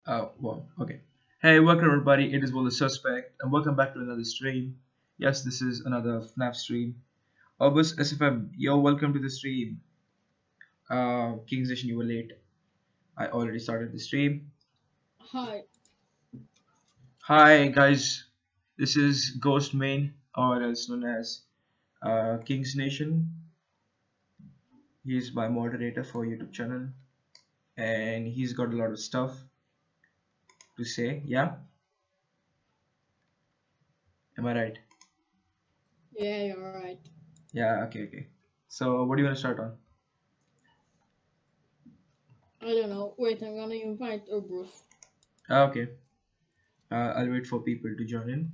Well, okay. Hey, welcome everybody. It is Will the Suspect, and welcome back to another stream. Yes, this is another FNAF stream. Obus SFM, yo, welcome to the stream. King's Nation, you were late. I already started the stream. Hi. Hi, guys. This is Ghost Main, or else known as King's Nation. He's my moderator for YouTube channel, and he's got a lot of stuff to say. Yeah, am I right? Yeah, you're right. Yeah. Okay. So, what do you want to start on? I don't know. Wait, I'm gonna invite Bruce. Okay. I'll wait for people to join in.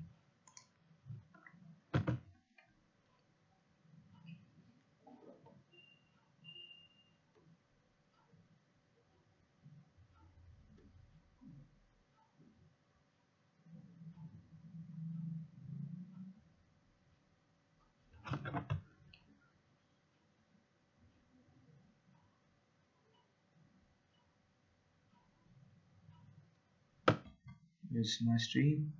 This is my stream.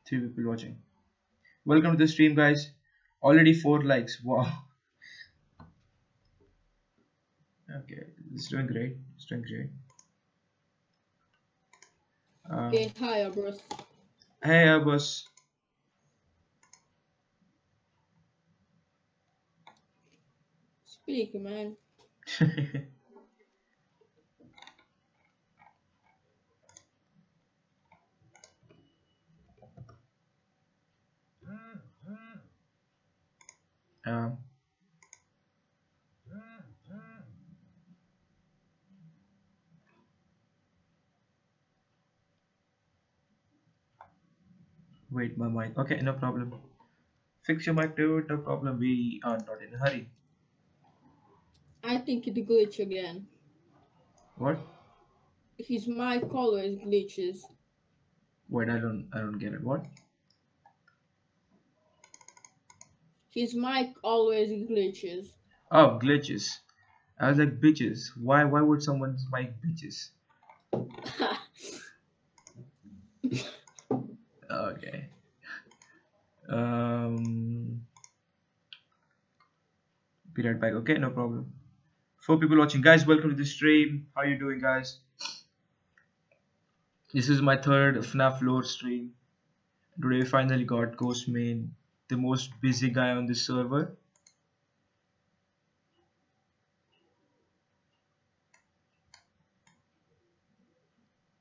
Three people watching. Welcome to the stream, guys. Already 4 likes. Wow. Okay, it's doing great. It's doing great. Okay, hi, Bruce. Hey, Abbas. Speak, man. um, wait, my mic. Okay, no problem. Fix your mic, dude. No problem. We are not in a hurry. I think it glitched again. What? His mic always glitches. Wait, I don't get it. What? His mic always glitches. Oh, glitches. I was like bitches. Why would someone's mic bitches? Okay. Be right back. Okay, no problem. 4 people watching, guys. Welcome to the stream. How you doing, guys? This is my third FNAF lore stream. Today we finally got Ghost Main, the most busy guy on this server.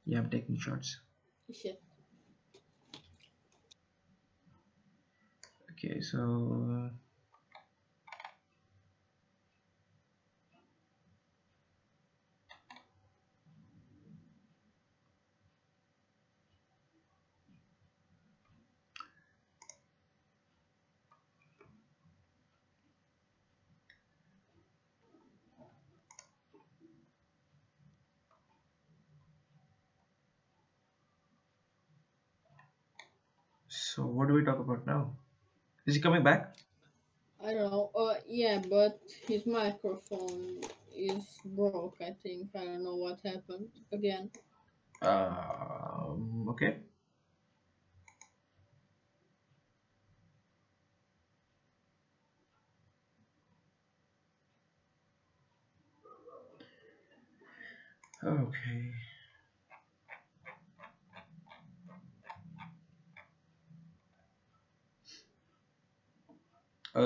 Yeah, I'm taking shots. Shit. Okay, so what do we talk about now? Is he coming back? I don't know. Yeah, but his microphone is broke, I think. I don't know what happened again. Okay. Okay.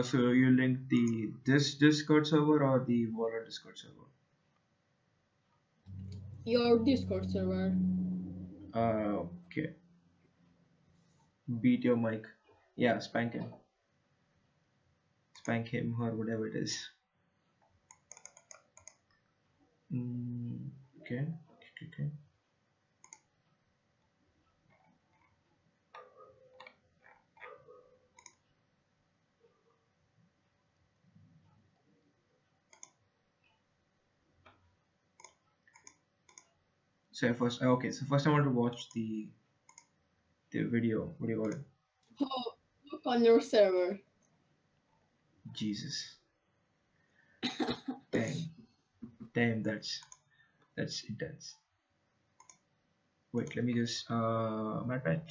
So you link this Discord server or the Waller Discord server? Your Discord server. Okay. Beat your mic. Yeah, spank him. Spank him or whatever it is. Okay. Okay. So first, okay. So first, I want to watch the video. What do you call it? Oh, look on your server. Jesus, damn, damn, that's intense. Wait, let me just my bad.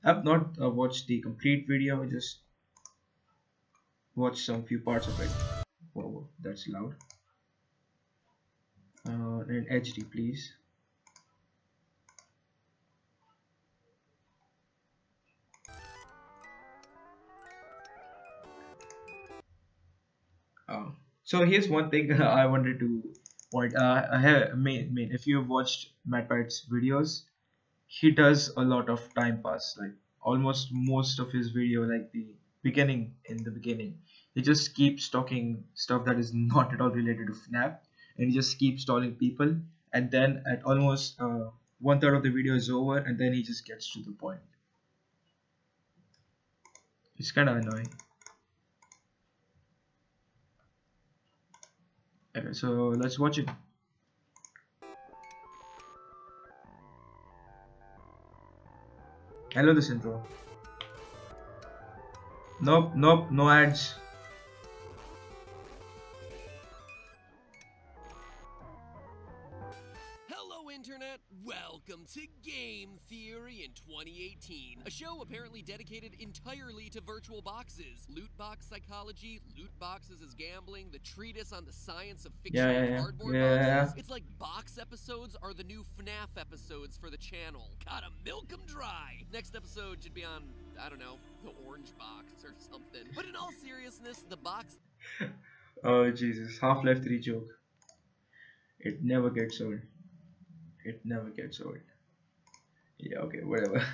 I've not watched the complete video. I just watched some few parts of it. Whoa, whoa, that's loud. In HD, please. So here's one thing I wanted to point. I have, if you've watched MatPat's videos, he does a lot of time pass. Like almost most of his video, like the beginning, he just keeps talking stuff that is not at all related to FNAF, and he just keeps stalling people. And then at almost one third of the video is over, and then he just gets to the point. It's kind of annoying. Okay, so let's watch it. I love this intro. Nope, nope, no ads. Hello, Internet! Welcome to Game Theory in 2018, a show apparently dedicated entirely to virtual boxes, loot box psychology, loot boxes as gambling, the treatise on the science of fictional cardboard boxes. It's like box episodes are the new FNAF episodes for the channel. Gotta milk 'em dry! Next episode should be on, I don't know, the orange box or something. But in all seriousness, the box... Oh Jesus, Half-Life 3 joke. It never gets old. It never gets old. Yeah, okay, whatever.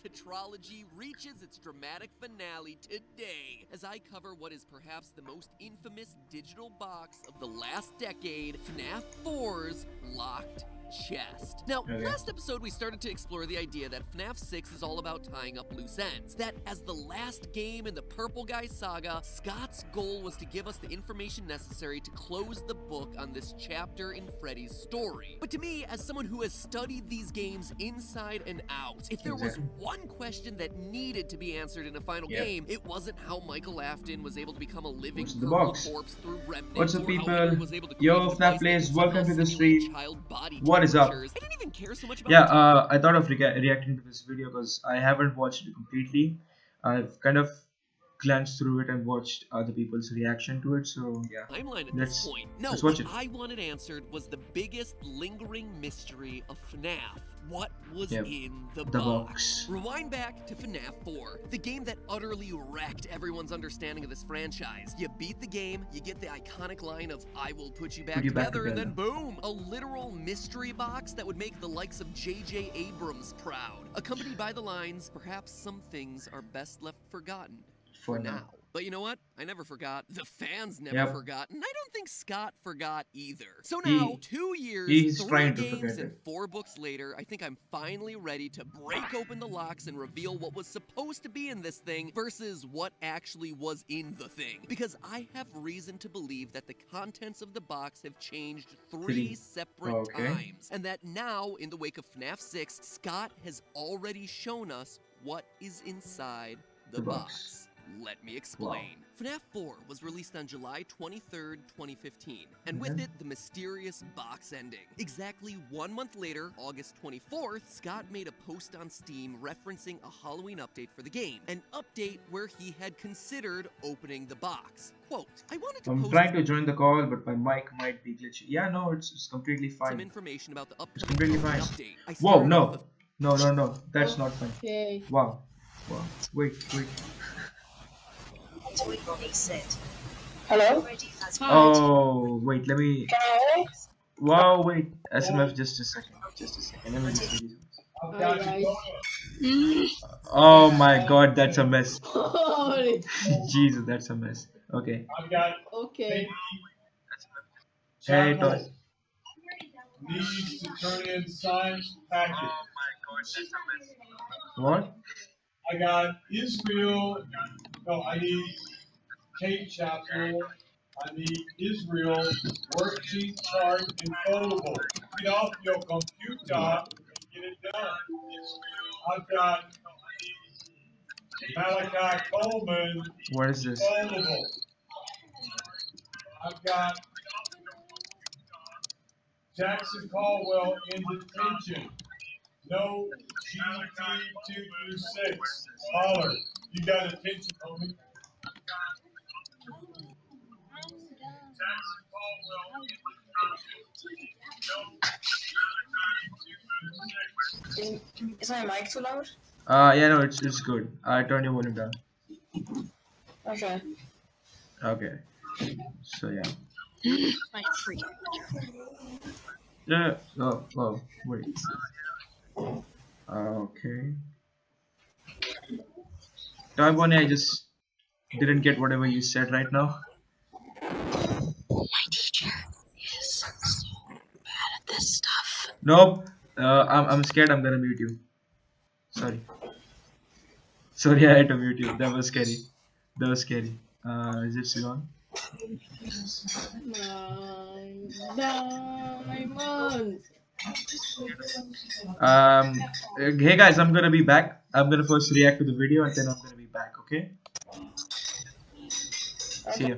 Tetralogy reaches its dramatic finale today as I cover what is perhaps the most infamous digital box of the last decade, FNAF 4's Locked Chest. Now, last episode we started to explore the idea that FNAF 6 is all about tying up loose ends. That as the last game in the Purple Guy saga, Scott's goal was to give us the information necessary to close the book on this chapter in Freddy's story. But to me, as someone who has studied these games inside and out, if there was one question that needed to be answered in a final game, it wasn't how Michael Afton was able to become a living purple corpse through remnants. What's up, people? Yo, FNAF Plays, welcome to the stream. What is up? I didn't even care so much about I thought of reacting to this video because I haven't watched it completely. I've kind of glanced through it and watched other people's reaction to it, so yeah. Timeline at this point. No, let's watch it. What I wanted answered was the biggest lingering mystery of FNAF. What was in the box? Rewind back to FNAF 4, the game that utterly wrecked everyone's understanding of this franchise. You beat the game, you get the iconic line of "I will put you back together," and then boom, a literal mystery box that would make the likes of J.J. Abrams proud, accompanied by the lines, "Perhaps some things are best left forgotten for now." But you know what? I never forgot. The fans never forgot. And I don't think Scott forgot either. So now, 2 years, 3 games, and 4 books later, I think I'm finally ready to break open the locks and reveal what was supposed to be in this thing versus what actually was in the thing. Because I have reason to believe that the contents of the box have changed 3 separate times. And that now, in the wake of FNAF 6, Scott has already shown us what is inside the box. Let me explain. FNAF 4 was released on July 23rd, 2015, and with it, the mysterious box ending. Exactly 1 month later, August 24th, Scott made a post on Steam referencing a Halloween update for the game, an update where he had considered opening the box. Quote, I wanted to I'm trying to join the call, but my mic might be glitchy. Yeah, no, it's completely fine. Some information about the update. It's completely fine. Whoa, no. No, that's not fine. Okay. Wow. Wait. Hello? Oh, wait, let me... Wow, wait. SMF, just a second. Let me just do this. Oh my god, that's a mess. Jesus, that's a mess. Okay. Okay. Hey, Toy. Needs to turn in Science Appliance. Oh my god, that's a mess. What? I got Israel. No, I need Kate Chapel. I need Israel worksheet, chart, and photo. Get off your computer and get it done. I've got Malachi Coleman, What is this? foldable. I've got Jackson Caldwell in detention. No GT 2 through 6. Holler. You got attention, homie. Jackson Caldwell in detention. No Is my mic too loud? Yeah, no, it's good. I turn your volume down. Okay. Okay. So yeah. My freak. Yeah. Oh, wait. Okay. Toy Bonnie, I just didn't get whatever you said right now. My teacher is so bad at this stuff. Nope. I'm scared. I'm gonna mute you. Sorry. Sorry, I had to mute you. That was scary. That was scary. Is it still on? Diamond. Hey guys, I'm gonna be back. I'm gonna first react to the video and then I'm gonna be back. Okay. See ya.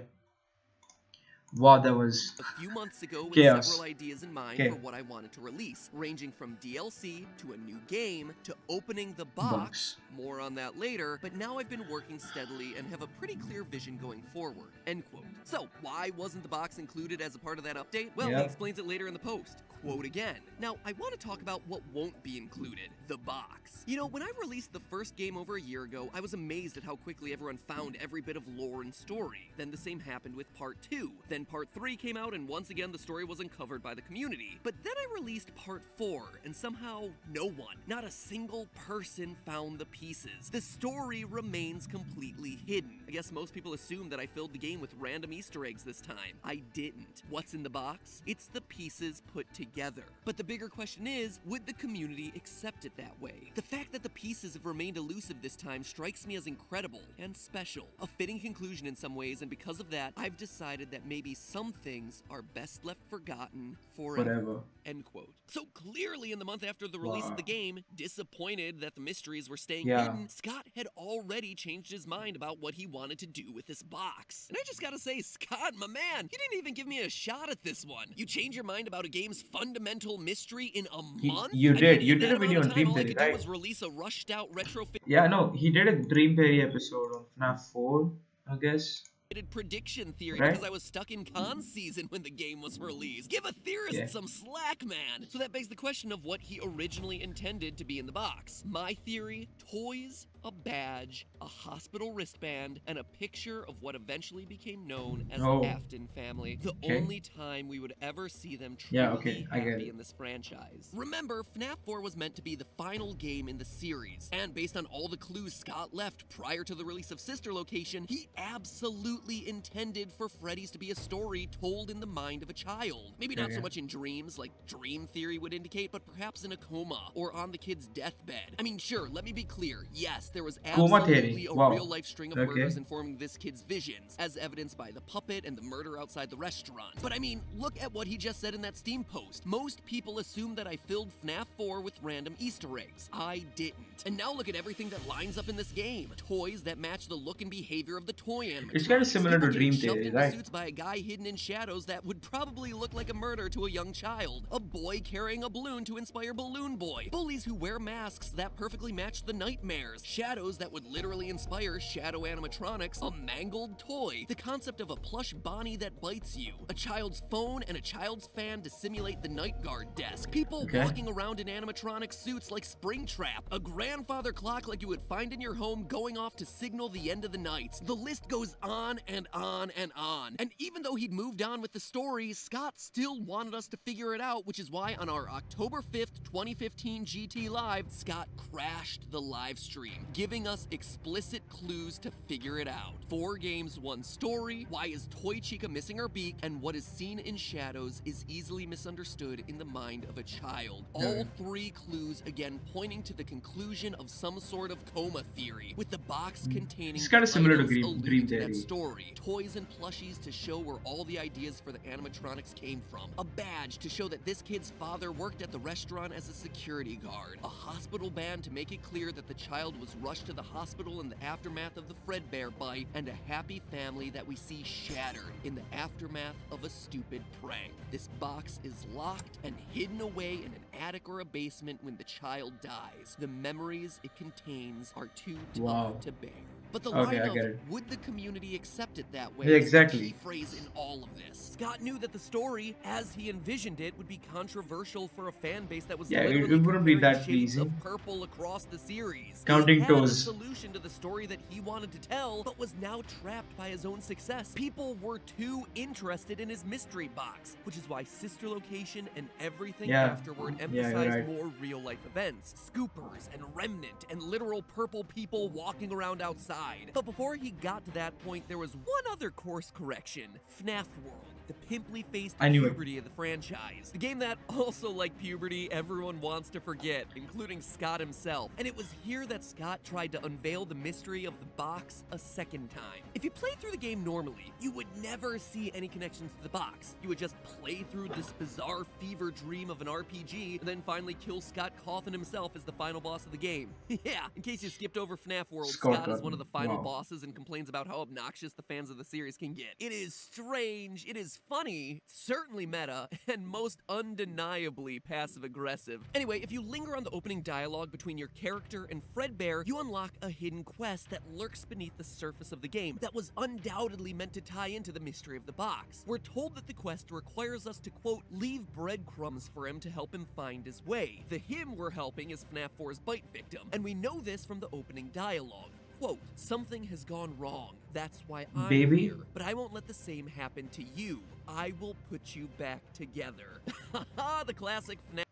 Wow, that was a few months ago with chaos. several ideas in mind Okay. for what I wanted to release, ranging from DLC to a new game to opening the box. More on that later, but now I've been working steadily and have a pretty clear vision going forward. End quote. So, why wasn't the box included as a part of that update? Well, he explains it later in the post. Quote again. Now, I want to talk about what won't be included. The box. You know, when I released the first game over a year ago, I was amazed at how quickly everyone found every bit of lore and story. Then the same happened with Part 2. Then Part 3 came out and once again the story was uncovered by the community. But then I released Part 4 and somehow no one, not a single person found the pieces. The story remains completely hidden. I guess most people assume that I filled the game with random Easter eggs this time. I didn't. What's in the box? It's the pieces put together. But the bigger question is, would the community accept it that way? The fact that the pieces have remained elusive this time strikes me as incredible and special. A fitting conclusion in some ways, and because of that, I've decided that maybe some things are best left forgotten forever. End quote. So clearly in the month after the release of the game, disappointed that the mysteries were staying hidden, Scott had already changed his mind about what he wanted to do with this box. And I just gotta say, Scott, my man, you didn't even give me a shot at this one. You change your mind about a game's fundamental mystery in a month? You did a video on Dream All I Theory, could do right? was release a rushed out retrofit. Yeah, no, he did a Dream Theory episode on FNAF 4, I guess. Prediction theory Right? because I was stuck in con season when the game was released. Give a theorist some slack, man. So that begs the question of what he originally intended to be in the box. My theory, toys, a badge, a hospital wristband, and a picture of what eventually became known as the Afton family. The only time we would ever see them truly happy in this franchise. Remember, FNAF 4 was meant to be the final game in the series, and based on all the clues Scott left prior to the release of Sister Location, he absolutely intended for Freddy's to be a story told in the mind of a child. Maybe not so much in dreams, like Dream Theory would indicate, but perhaps in a coma, or on the kid's deathbed. I mean, sure, let me be clear, yes, there was absolutely a real-life string of murders informing this kid's visions, as evidenced by the puppet and the murder outside the restaurant. But I mean, look at what he just said in that Steam post. Most people assume that I filled FNAF 4 with random Easter eggs. I didn't. And now look at everything that lines up in this game. Toys that match the look and behavior of the toy animatronics. It's kind of similar to Dream Theory, right? Suits by a guy hidden in shadows that would probably look like a murder to a young child. A boy carrying a balloon to inspire Balloon Boy. Bullies who wear masks that perfectly match the nightmares. Shadows that would literally inspire shadow animatronics. A mangled toy. The concept of a plush Bonnie that bites you. A child's phone and a child's fan to simulate the night guard desk. People walking around in animatronic suits like Springtrap. A grandfather clock like you would find in your home going off to signal the end of the night. The list goes on and on and on. And even though he'd moved on with the story, Scott still wanted us to figure it out, which is why on our October 5th, 2015 GT Live, Scott crashed the live stream, giving us explicit clues to figure it out. 4 games, 1 story, why is Toy Chica missing her beak, and what is seen in shadows is easily misunderstood in the mind of a child. All 3 clues again pointing to the conclusion of some sort of coma theory, with the box containing It's kind of similar to items Dream to that Theory. story. Toys and plushies to show where all the ideas for the animatronics came from. A badge to show that this kid's father worked at the restaurant as a security guard. A hospital band to make it clear that the child was rush to the hospital in the aftermath of the Fredbear bite, and a happy family that we see shattered in the aftermath of a stupid prank. This box is locked and hidden away in an attic or a basement when the child dies. The memories it contains are too tough to bear. But the line I of, get it. would the community accept it that way, Yeah, is the key exactly. phrase in all of this. Scott knew that the story, as he envisioned it, would be controversial for a fan base that was Yeah, it literally wouldn't be comparing that shades of pleasing. purple across the series. Counting He had a toes. solution to the story that he wanted to tell, but was now trapped by his own success. People were too interested in his mystery box, which is why Sister Location and everything afterward emphasized right. more real-life events. Scoopers and Remnant and literal purple people walking around outside. But before he got to that point, there was one other course correction. FNAF World, the pimply-faced I knew it. puberty of the franchise. The game that, also like puberty, everyone wants to forget, including Scott himself. And it was here that Scott tried to unveil the mystery of the box a second time. If you play through the game normally, you would never see any connections to the box. You would just play through this bizarre fever dream of an RPG, and then finally kill Scott Cawthon himself as the final boss of the game. Yeah, in case you skipped over FNAF World, Scott is one of the final bosses and complains about how obnoxious the fans of the series can get. It is strange, it is funny, certainly meta, and most undeniably passive-aggressive. Anyway, if you linger on the opening dialogue between your character and Fredbear, you unlock a hidden quest that lurks beneath the surface of the game that was undoubtedly meant to tie into the mystery of the box. We're told that the quest requires us to, quote, leave breadcrumbs for him to help him find his way. The him we're helping is FNAF 4's bite victim, and we know this from the opening dialogue. Quote, something has gone wrong. That's why I'm here. But I won't let the same happen to you. I will put you back together. Haha, the classic FNAF.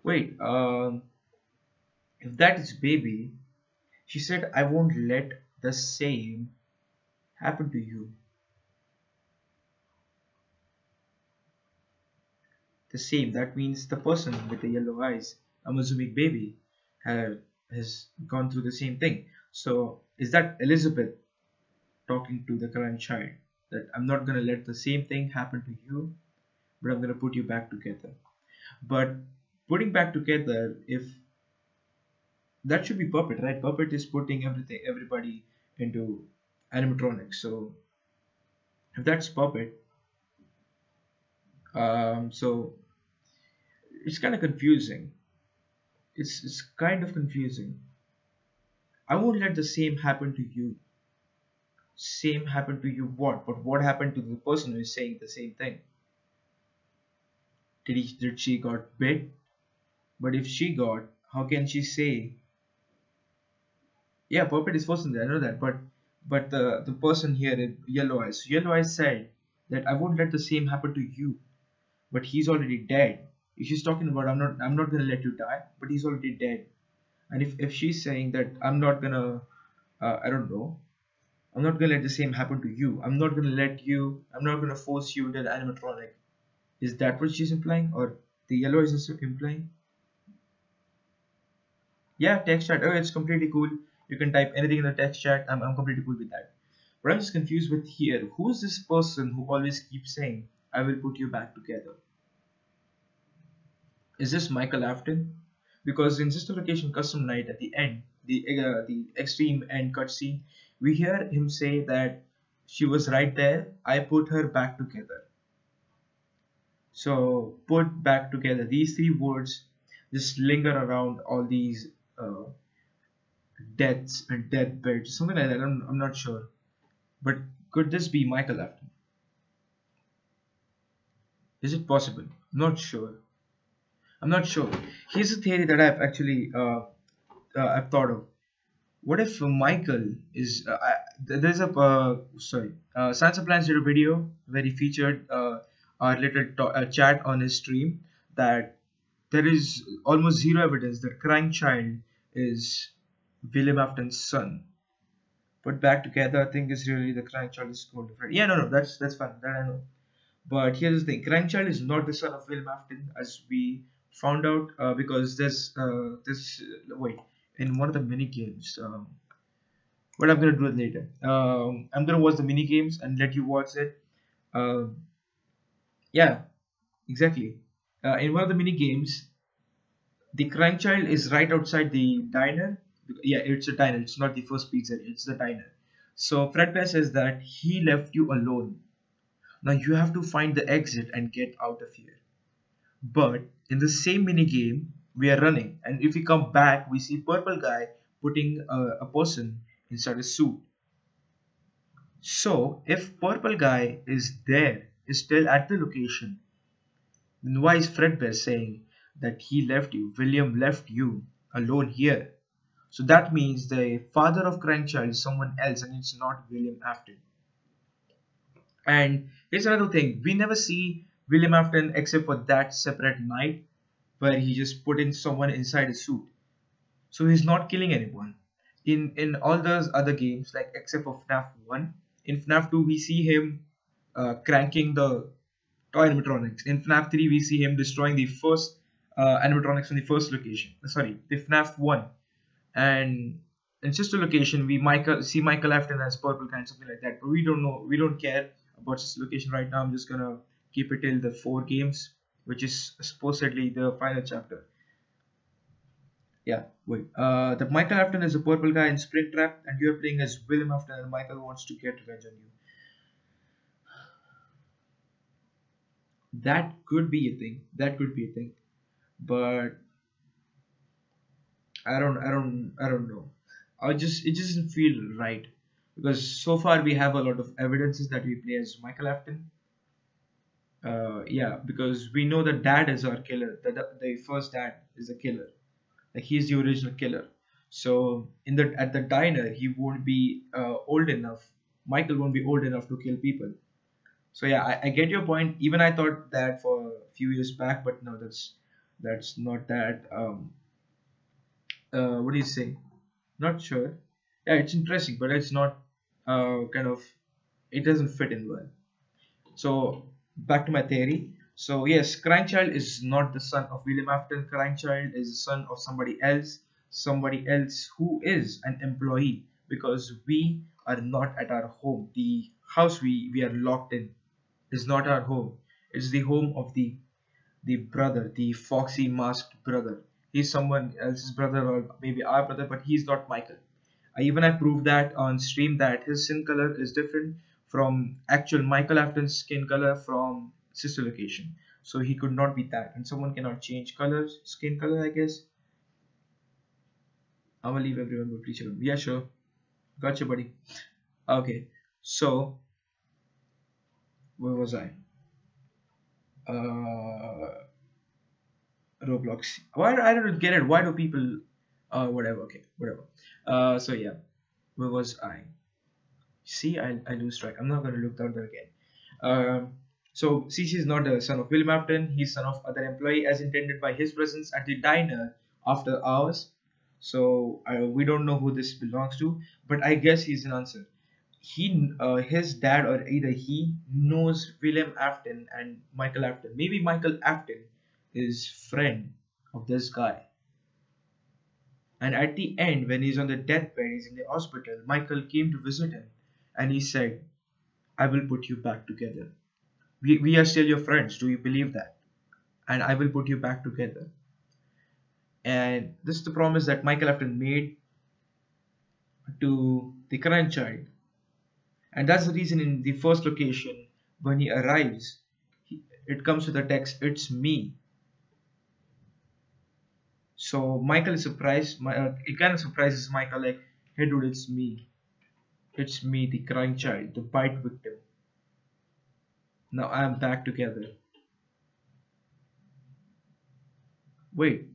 Wait, if that is baby, she said, I won't let the same happen to you. The same, that means the person with the yellow eyes, I'm assuming baby, has gone through the same thing. So is that Elizabeth talking to the crying child, that I'm not going to let the same thing happen to you, but I'm going to put you back together? But putting back together, if that should be Puppet, right? Puppet is putting everybody into animatronics. So if that's Puppet, so it's kind of confusing. It's kind of confusing. I won't let the same happen to you. Same happen to you what? But what happened to the person who is saying the same thing? Did she got bit? But if she got, how can she say? Yeah, Puppet is person there, I know that, but the person here in Yellow Eyes said that I won't let the same happen to you, but he's already dead. If she's talking about I'm not gonna let you die, but he's already dead. And if she's saying that I'm not gonna, I don't know, I'm not gonna let the same happen to you. I'm not gonna force you into the animatronic. Is that what she's implying, or the Yellow Eyes is implying? Yeah, text chat. Oh, it's completely cool. You can type anything in the text chat. I'm completely cool with that. But I'm just confused with here. Who's this person who always keeps saying, I will put you back together? Is this Michael Afton? Because in Sister Location Custom Night at the end, the extreme end cutscene, we hear him say that she was right there. I put her back together. So put back together. These three words just linger around all these deaths and deathbeds, something like that. I'm not sure. But could this be Michael Afton? Is it possible? Not sure. I'm not sure. Here's a theory that I've actually I've thought of. What if Michael is there's a Science Appliance did a video where he featured our little chat on his stream that there is almost zero evidence that crying child is William Afton's son. Put back together, I think is really the crying child is so different. Yeah, no, that's fine. That I know. But here's the thing: crying child is not the son of William Afton, as we found out because there's this wait in one of the mini games. But I'm gonna do it later. I'm gonna watch the mini games and let you watch it. Um, yeah, exactly. In one of the mini games, the crying child is right outside the diner Yeah, it's a diner. It's not the first pizza. It's the diner. So Fredbear says that he left you alone. Now you have to find the exit and get out of here. But in the same mini game, we are running, and if we come back, we see purple guy putting a person inside a suit. So if purple guy is still at the location, then why is Fredbear saying that he left you? William left you alone here. So that means the father of Crankchild is someone else, and it's not William Afton. And here's another thing: we never see William Afton except for that separate night where he just put in someone inside a suit. So he's not killing anyone. In all those other games, like except for FNAF 1, in FNAF 2 we see him cranking the toy animatronics. In FNAF 3 we see him destroying the first animatronics from the first location. Sorry, the FNAF 1. And in sister location we see Michael Afton as purple kind, something like that. But we don't know, we don't care about sister location right now. I'm just gonna keep it till the 4 games, which is supposedly the final chapter. Yeah, wait. The Michael Afton is a purple guy in Springtrap, and you're playing as William Afton, and Michael wants to get revenge on you. That could be a thing. That could be a thing. But I don't know. It just doesn't feel right, because so far we have a lot of evidences that we play as Michael Afton. Yeah, because we know the dad is our killer. The first dad is a killer. Like he's the original killer. So at the diner he won't be old enough. Michael won't be old enough to kill people. So yeah, I get your point. Even I thought that for a few years back, but no, that's not that. What do you say? Not sure. Yeah, it's interesting, but it's not kind of, it doesn't fit in well. So back to my theory. So yes, Crankchild is not the son of William Afton. Crankchild is the son of somebody else who is an employee, because we are not at our home. The house we are locked in is not our home. It's the home of the brother, the foxy masked brother. He's someone else's brother, or maybe our brother, but he's not Michael. I proved that on stream that his skin color is different from actual Michael Afton's skin color from sister location. So he could not be that. And someone cannot change colors, skin color, I guess. I'm gonna leave everyone with each other. Yeah, sure. Gotcha, buddy. Okay. So where was I? Roblox. Why I don't get it. Why do people whatever, okay, whatever. So yeah, where was I? See, I lose track. I'm not gonna look down there again. So CC is not the son of William Afton. He's son of other employee as intended by his presence at the diner after hours. So we don't know who this belongs to, but I guess he's an answer. His dad, or either he knows William Afton and Michael Afton. Maybe Michael Afton is friend of this guy. And at the end, when he's on the deathbed, he's in the hospital, Michael came to visit him, and he said, I will put you back together. We are still your friends. Do you believe that? And I will put you back together. And this is the promise that Michael Afton made to the current child. And that's the reason in the first location, when he arrives, it comes with a text, it's me. So Michael is surprised. It kind of surprises Michael, like, hey dude, it's me. It's me, the crying child, the bite victim. Now I am back together. Wait.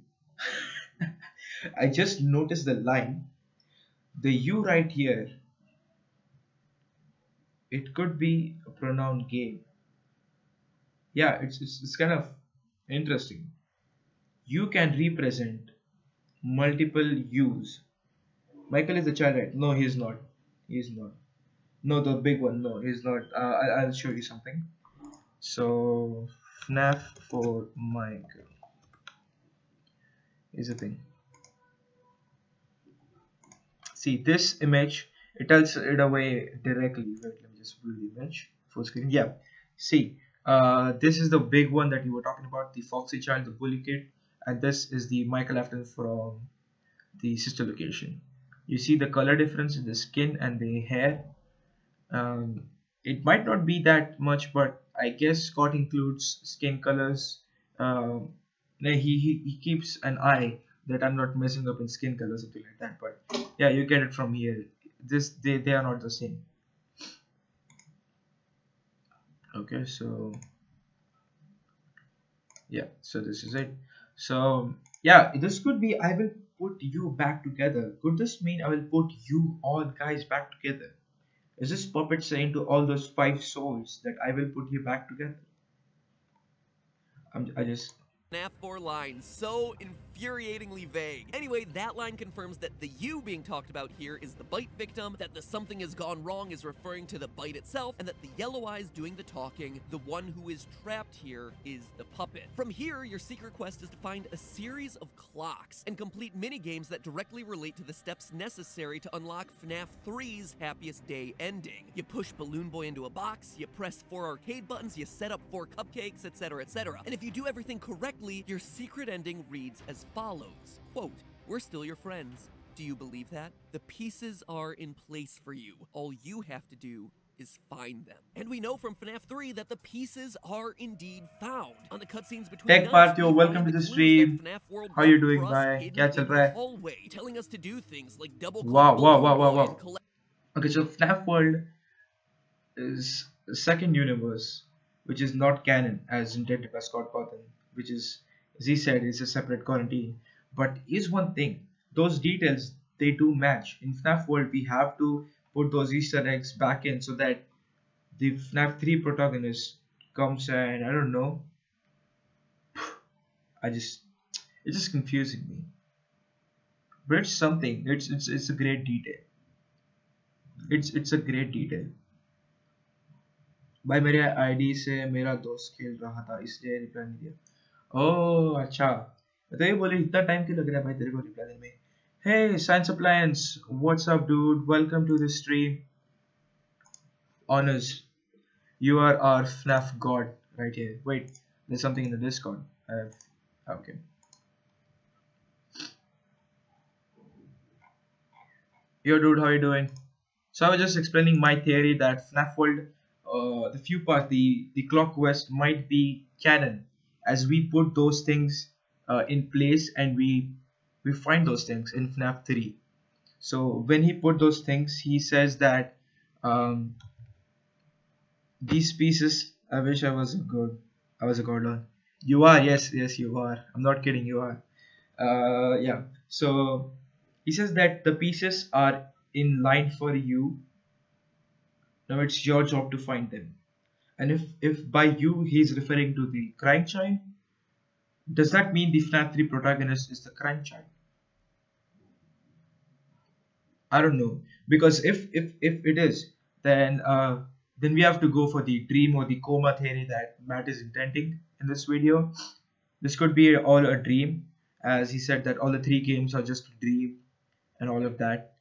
I just noticed the line. The you right here. It could be a pronoun game. Yeah, it's kind of interesting. You can represent multiple yous. Michael is the child, right? No, he's not. He's not. No, the big one. No, he's not. I'll show you something. So FNAF for Michael is a thing. See this image, it tells it away directly. Wait, let me just view the image full screen. Yeah, see, this is the big one that you were talking about, the foxy child, the bully kid, and this is the Michael Afton from the sister location. You see the color difference in the skin and the hair. Um, it might not be that much, but I guess Scott includes skin colors. He keeps an eye that I'm not messing up in skin color, something like that. But yeah, you get it from here. They are not the same. Okay, so yeah, so this is it. So yeah, this could be I will put you back together. Could this mean I will put you all guys back together? Is this puppet saying to all those 5 souls that I will put you back together? I just FNAF 4 line, so infuriatingly vague. Anyway, that line confirms that the you being talked about here is the bite victim, that the something has gone wrong is referring to the bite itself, and that the yellow eyes doing the talking, the one who is trapped here, is the puppet. From here, your secret quest is to find a series of clocks and complete minigames that directly relate to the steps necessary to unlock FNAF 3's happiest day ending. You push Balloon Boy into a box, you press 4 arcade buttons, you set up 4 cupcakes, etc, etc. And if you do everything correctly, your secret ending reads as follows, quote, "We're still your friends. Do you believe that? The pieces are in place for you. All you have to do is find them." And we know from FNAF 3 that the pieces are indeed found. On the cutscenes between Tech nights, Partyo, we welcome find to the clues stream. that FNAF World How you left doing, for us bhai? hidden Kya chal in raha the hai? hallway, telling us to do things like double click Wow, wow, Balloon wow, wow, Boy wow. and collect. Okay, so FNAF World is the second universe, which is not canon as intended by Scott Cawthon, which is, as he said, is a separate quarantine. But is one thing, those details they do match. In FNAF World, we have to put those Easter eggs back in so that the FNAF 3 protagonist comes and I don't know. It's just confusing me. But it's something. It's a great detail. It's a great detail. भाई मेरे ID से मेरा दोस्त खेल रहा था इसलिए reply नहीं दिया। ओह अच्छा, तो ये बोले इतना टाइम क्यों लग रहा है भाई तेरे को रिप्लाई देने में? Hey Science Appliance, what's up dude? Welcome to the stream. Honors, you are our FNAF god right here. Wait, there's something in the Discord. Okay. Yo dude, how you doing? So I was just explaining my theory that FNAF World, the few parts, the clock quest might be canon, as we put those things in place and we find those things in FNAF 3. So when he put those things, he says that these pieces. I wish I was a god. You are, yes, you are. I'm not kidding, you are. Yeah. So he says that the pieces are in line for you. Now it's your job to find them. And if by you he's referring to the crying child, does that mean the FNAF 3 protagonist is the crying child? I don't know, because if it is, then we have to go for the dream or the coma theory that Matt is intending in this video. This could be all a dream, as he said that all the 3 games are just a dream and all of that.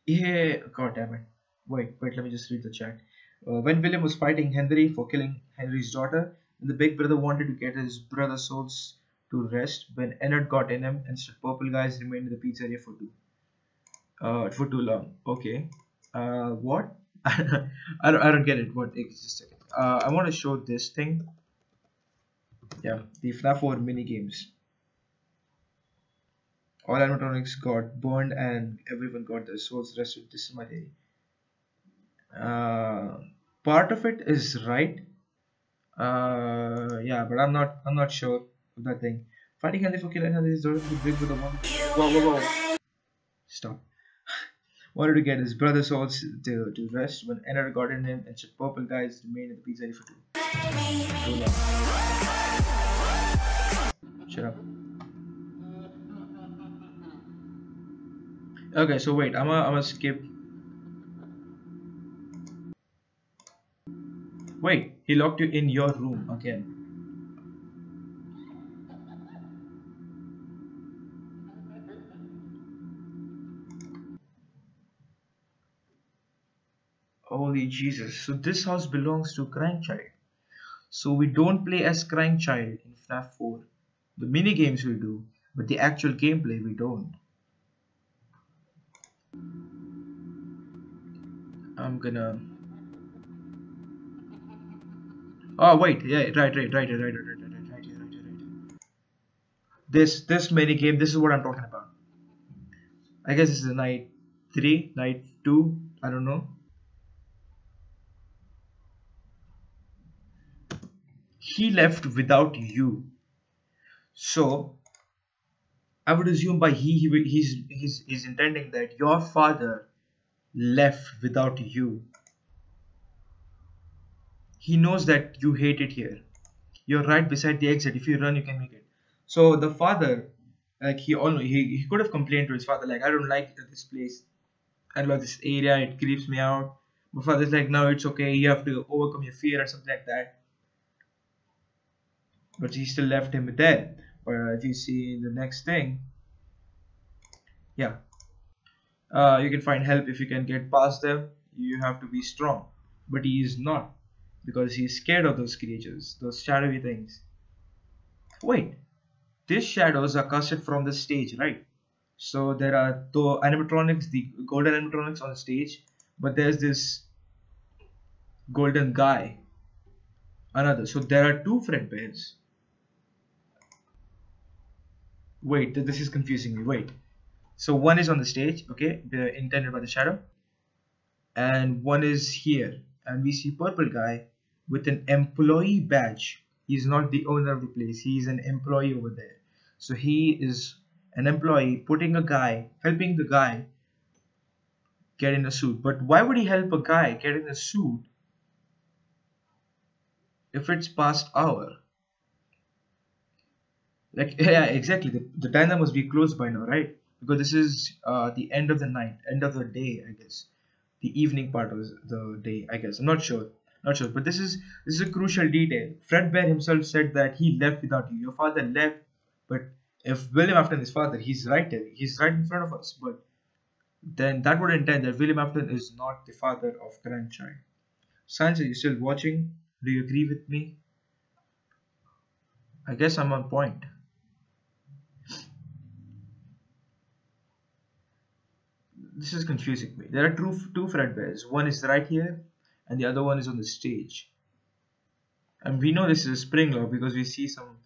Yeah, god damn it. Wait, let me just read the chat. When William was fighting Henry for killing Henry's daughter, and the big brother wanted to get his brother's souls to rest, when Ennard got in him, and purple guys remained in the pizzeria for too long. Okay. What? I don't get it. What? Just a second. I want to show this thing. Yeah, the FNAF 4 mini games. All animatronics got burned and everyone got their souls rested. This is my theory. Part of it is right. Yeah, but I'm not sure of that thing. Fighting Henry for killing Henry is the big with the one. Whoa. Stop. Wanted to get his brother's souls to rest when Ennard got in him and shit purple guys remained in the pizzeria for too long. Shut up. Okay, so wait, I'm gonna skip. Wait, he locked you in your room again. Holy Jesus. So this house belongs to Crying Child. So we don't play as Crying Child in FNAF 4. The mini games we do. but the actual gameplay we don't. I'm gonna. Oh wait, yeah, right. This mini game. This is what I'm talking about. I guess this is night 3, night 2. I don't know. He left without you. So I would assume by he's intending that your father left without you. He knows that you hate it here. You're right beside the exit. If you run, you can make it. So the father, like he could have complained to his father, like, I don't like this place. I don't like this area. It creeps me out. My father's like, no, it's okay. You have to overcome your fear or something like that. But he still left him there. But if you see the next thing, yeah, you can find help if you can get past them. You have to be strong. But he is not, because he's scared of those creatures, those shadowy things. Wait, these shadows are casted from the stage, right? So there are the animatronics, the golden animatronics on the stage, but there's this golden guy, another. So there are two Fredbears. Wait, this is confusing me. Wait. So one is on the stage, okay, intended by the shadow, and one is here, and we see purple guy with an employee badge. He's not the owner of the place. He's an employee over there. So he is an employee putting a guy, helping the guy get in a suit. But why would he help a guy get in a suit if it's past hour? Like, yeah, exactly. The diner must be closed by now, right? Because this is the end of the night, end of the day, I guess. The evening part of the day, I guess. I'm not sure. Not sure. But this is a crucial detail. Fredbear himself said that he left without you. Your father left, but if William Afton is father, he's right there. He's right in front of us. But then that would intend that William Afton is not the father of grandchild. Science, are you still watching? Do you agree with me? I guess I'm on point. This is confusing me. There are two Fredbears. One is right here, and the other one is on the stage. And we know this is a spring lock because we see some,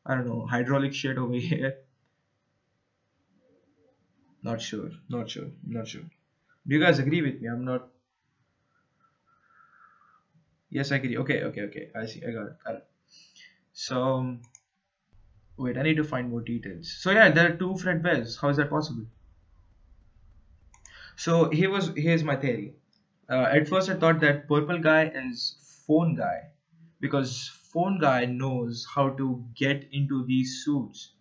I don't know, hydraulic shit over here. Not sure. Do you guys agree with me? I'm not. Yes, I agree. Okay. I see. I got it. So, wait, I need to find more details. So yeah, there are two Fredbears. How is that possible? So here's my theory. At first I thought that purple guy is phone guy, because phone guy knows how to get into these suits.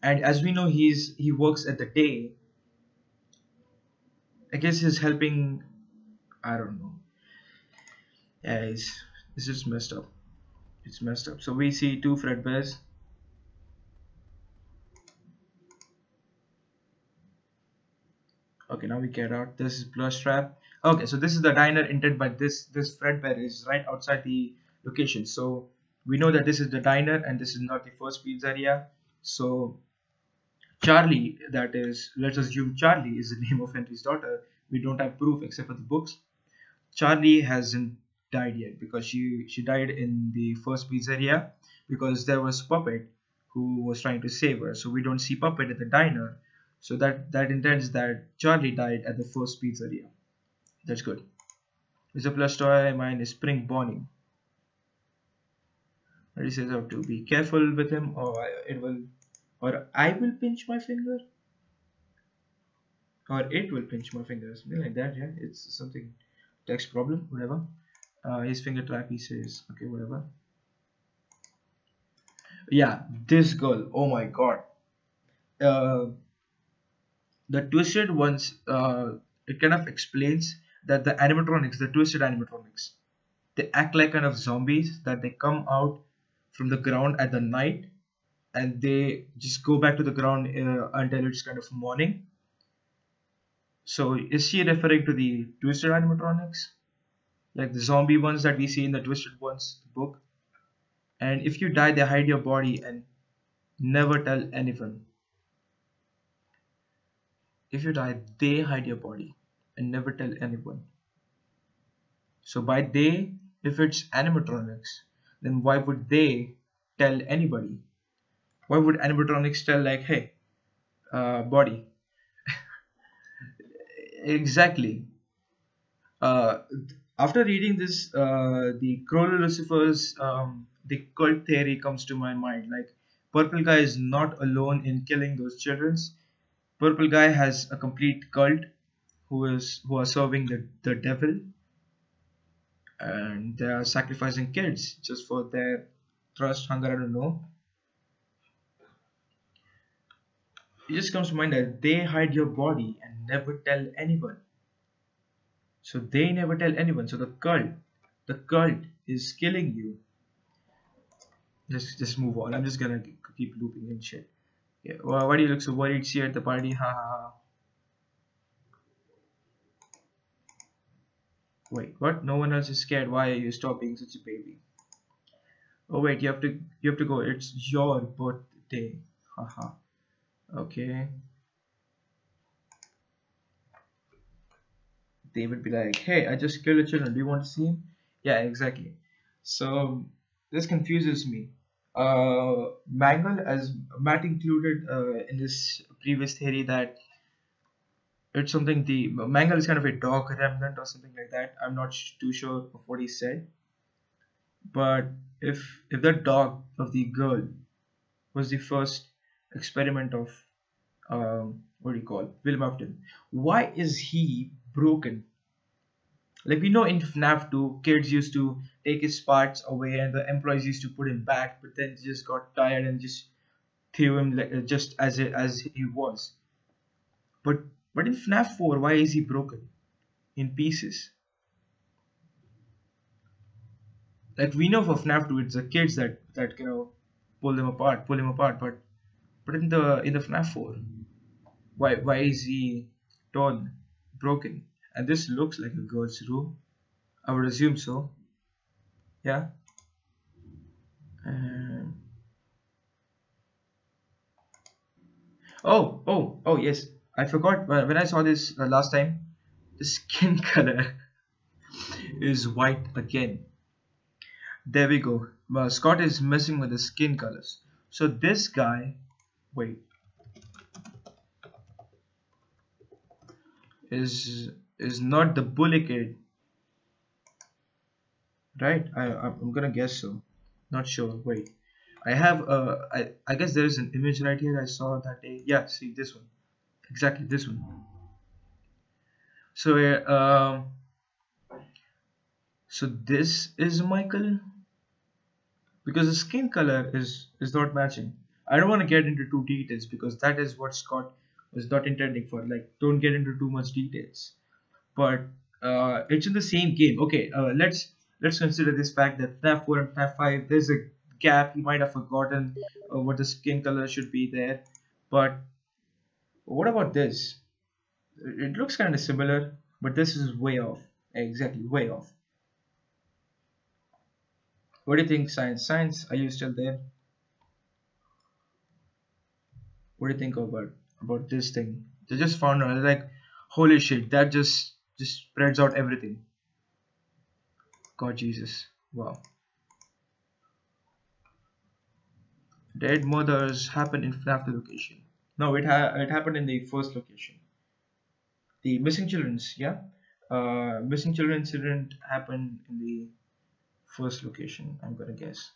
And as we know, he works at the day. I guess he's helping. I don't know. Yeah, it's just messed up. It's messed up. So we see two Fredbears. Okay, now we get out. This is plus trap. Okay, so this is the diner intended by this Fredbear is right outside the location. So we know that this is the diner and this is not the first pizzeria. So Charlie, that is, let's assume Charlie is the name of Henry's daughter. We don't have proof except for the books. Charlie hasn't died yet because she died in the first pizzeria because there was Puppet who was trying to save her. So we don't see Puppet at the diner. So that intends that Charlie died at the first pizzeria. That's good. It's a plus toy. Mine is Spring Bonnie. He says how to be careful with him, or I will pinch my finger, or it will pinch my finger, something like that. Yeah, it's something text problem, whatever. His finger trap, he says. Okay, whatever. Yeah, this girl. Oh my god. The twisted ones. It kind of explains that the animatronics, the twisted animatronics, they act like kind of zombies, that they come out from the ground at the night and they just go back to the ground until it's kind of morning. So is she referring to the twisted animatronics, like the zombie ones that we see in the twisted ones book? And if you die, they hide your body, and Never tell anyone. If you die, they hide your body and never tell anyone. So by they, if it's animatronics, then why would they tell anybody? Why would animatronics tell like, hey, body? Exactly. Uh, After reading this, the Crowley Lucifer's the cult theory comes to my mind. Like, Purple Guy is not alone in killing those childrens. Purple Guy has a complete cult who are serving the devil, and they are sacrificing kids just for their trust, hunger. I don't know. It just comes to mind that they hide your body and never tell anyone. So they never tell anyone. So the cult is killing you. Just move on. I'm just gonna keep looping and shit. Yeah. Well, why do you look so worried? See you at the party. Ha ha ha. Wait, what? No one else is scared. Why are you stop being such a baby? Oh wait, you have to go. It's your birthday. Haha. Okay. They would be like, hey, I just killed a children. Do you want to see him? Yeah, exactly. So this confuses me. Mangle, as Matt included in this previous theory, that it's something the Mangle is kind of a dog remnant or something like that. I'm not too sure of what he said, but if the dog of the girl was the first experiment of what do you call William Afton, why is he broken? Like, we know in FNAF 2, kids used to take his parts away and the employees used to put him back, but then just got tired and just threw him like, just as he was. But in FNAF 4, why is he broken in pieces? Like, we know for FNAF 2, it's the kids that pull him apart. But in the FNAF 4, why is he torn, broken? And this looks like a girl's room. I would assume so. Yeah. Um, oh, yes. I forgot when I saw this last time. The skin color is white again. There we go. Scott is messing with the skin colors. So this guy, wait, is not the bully kid, right? I'm gonna guess so. Not sure. Wait, I have I guess there is an image right here I saw that day. Yeah, see this one. Exactly this one. So so this is Michael, because the skin color is not matching. I don't want to get into too details because that is what Scott was not intending for. Like, don't get into too much details. But it's in the same game. Okay, let's consider this fact that FNAF 4 and FNAF 5, there's a gap. He might have forgotten what the skin color should be there. But what about this? It looks kind of similar, but this is way off. Exactly, way off. What do you think, Science? Science, are you still there? What do you think about this thing? They just found out, like, holy shit, that just spreads out everything. God Jesus, wow. Dead mothers happen in FNAF location. No, it happened in the first location. The missing children's, yeah. Missing children incident happened in the first location. I'm gonna guess.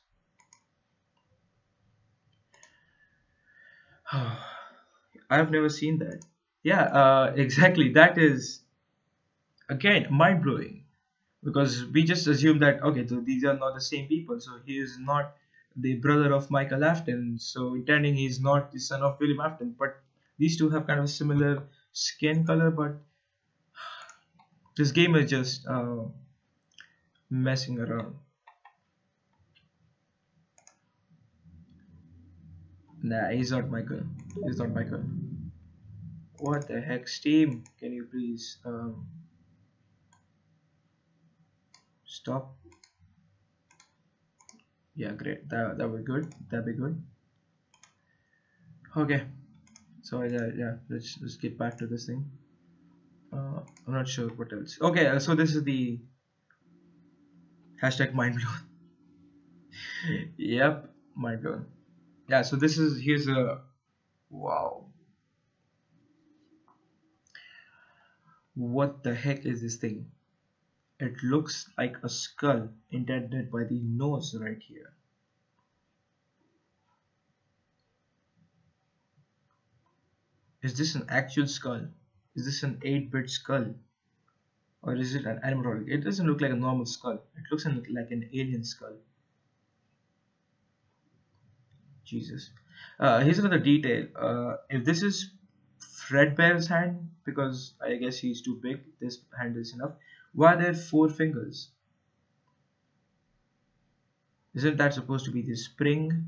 I've never seen that. Yeah, exactly. That is again mind blowing, because we just assume that, okay, so these are not the same people. So he is not the brother of Michael Afton. So intending he's not the son of William Afton. But these two have kind of similar skin color. But this game is just messing around. Nah, he's not Michael. He's not Michael. What the heck, Steam? Can you please stop? Yeah, great. That would be good. That'd be good. Okay, so yeah, let's get back to this thing. I'm not sure what else. Okay, so this is the hashtag mind blown. Yep, mind blown. Yeah, so this is here's a wow. What the heck is this thing? It looks like a skull indented by the nose right here. Is this an actual skull? Is this an 8-bit skull? Or is it an animatronic? It doesn't look like a normal skull. It looks like an alien skull. Jesus. Here's another detail. If this is Fredbear's hand, because I guess he's too big, this hand is enough. Why are there 4 fingers? Isn't that supposed to be the spring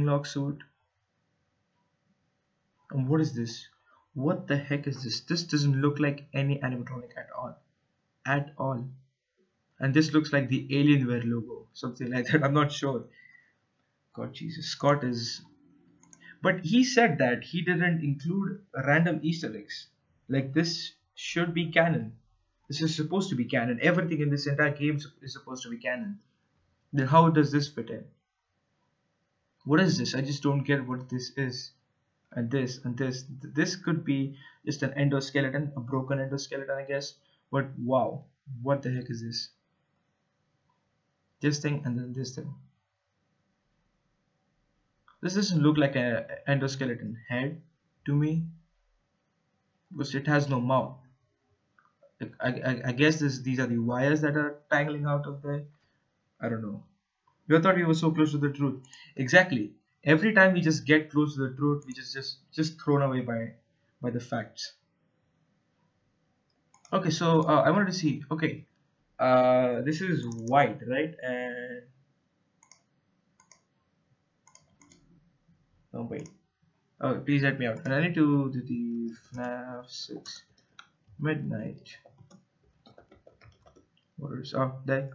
lock suit? And what is this? What the heck is this? This doesn't look like any animatronic at all. At all. And this looks like the Alienware logo. Something like that. I'm not sure. God, Jesus. Scott is... But he said that he didn't include random Easter eggs. Like, this should be canon. This is supposed to be canon. Everything in this entire game is supposed to be canon. Then how does this fit in? What is this? I just don't get what this is. And this and this. This could be just an endoskeleton, a broken endoskeleton, I guess. But wow, what the heck is this? This thing and then this thing. This doesn't look like an endoskeleton head to me, because it has no mouth. I guess these are the wires that are tangling out of there. I don't know. We thought we were so close to the truth. Exactly. Every time we just get close to the truth, we just thrown away by the facts. Okay, so I wanted to see. Okay, this is white, right? And oh wait. Oh, please let me out. And I need to do the FNAF 6 midnight. What is there?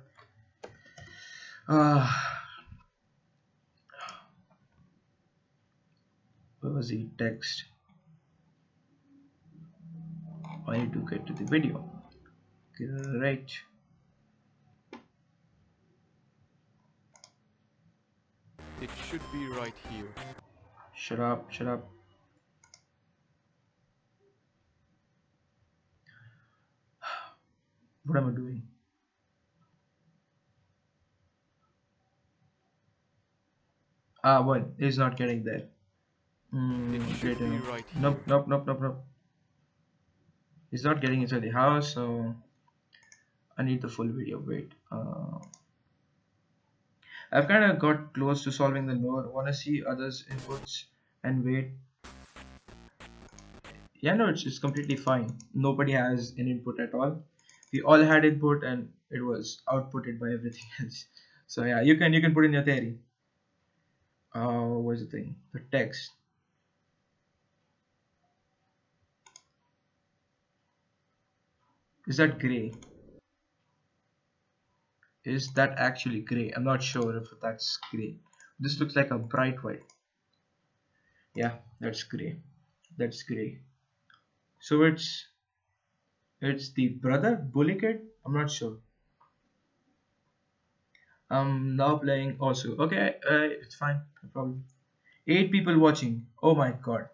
Where was the text? I need to get to the video. Great. It should be right here. Shut up, shut up. What am I doing? Well, he's not getting there. It should be right here. Nope. He's not getting inside the house, so I need the full video. Wait. I've kind of got close to solving the node. Want to see others' inputs and wait. Yeah, no, it's completely fine. Nobody has an input at all. We all had input and it was outputted by everything else. So yeah, you can put in your theory. What's the thing? The text. Is that gray? Is that actually gray? I'm not sure if that's gray. This looks like a bright white. Yeah, that's gray. That's gray. So it's the brother bully kid. I'm not sure. I'm now playing also. Okay, it's fine. No problem. 8 people watching. Oh my god.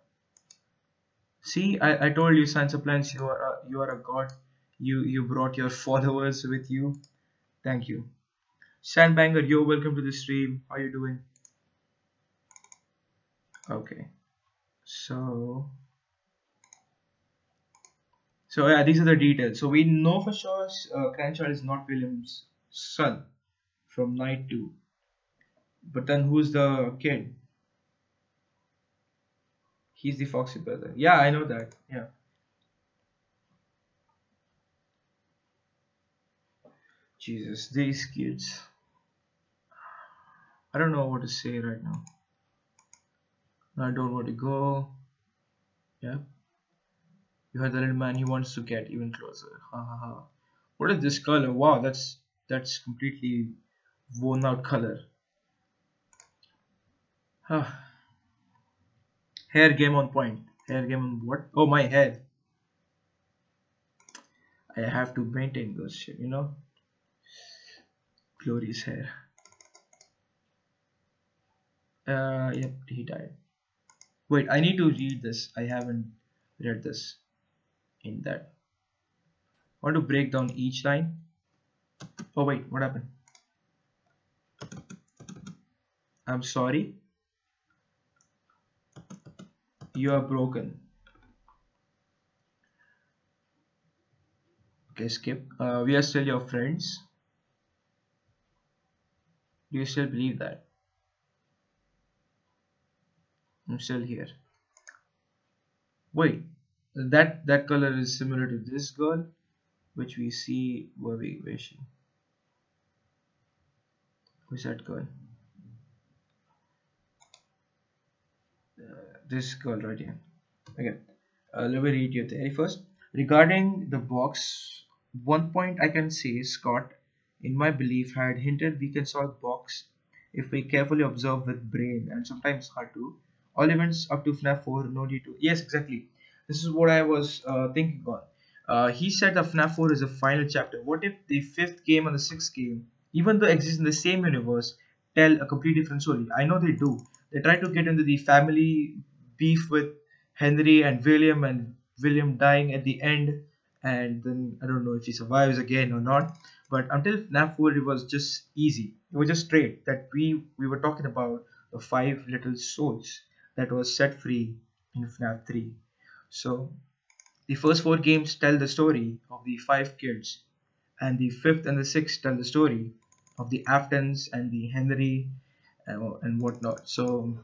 See, I told you, Science Appliance, you are a god. You brought your followers with you. Thank you. Sandbanger, yo, welcome to the stream. How you doing? Okay. So yeah, these are the details. So we know for sure Cranchild is not William's son from Night 2. But then who's the kid? He's the Foxy brother. Yeah, I know that. Yeah. Jesus, these kids. I don't know what to say right now. I don't want to go. Yeah. You heard the little man, he wants to get even closer. Ha ha ha. What is this color? Wow, that's completely worn out color. Huh. Hair game on point. Hair game on what? Oh, my hair. I have to maintain those shit, you know. Glorious hair. Yep, he died. Wait, I need to read this. I haven't read this in that. I want to break down each line. Oh wait, what happened? I'm sorry. You are broken. Okay, skip. We are still your friends. Do you still believe that? I'm still here. Wait, that color is similar to this girl, which we see. Where is she? Who's that girl? This girl right here. Okay, let me read your theory first. Regarding the box, one point I can say Scott, in my belief, had hinted we can solve box if we carefully observe with brain and sometimes hard to. All events up to FNAF 4, no need to. Yes, exactly. This is what I was thinking on. He said that FNAF 4 is a final chapter. What if the fifth game and the sixth game, even though exist in the same universe, tell a completely different story? I know they do. They try to get into the family beef with Henry and William dying at the end, and then I don't know if he survives again or not. But until FNAF 4, it was just easy. It was just straight that we were talking about the five little souls that was set free in FNAF 3. So the first four games tell the story of the five kids, and the fifth and the sixth tell the story of the Aftons and the Henry and whatnot. So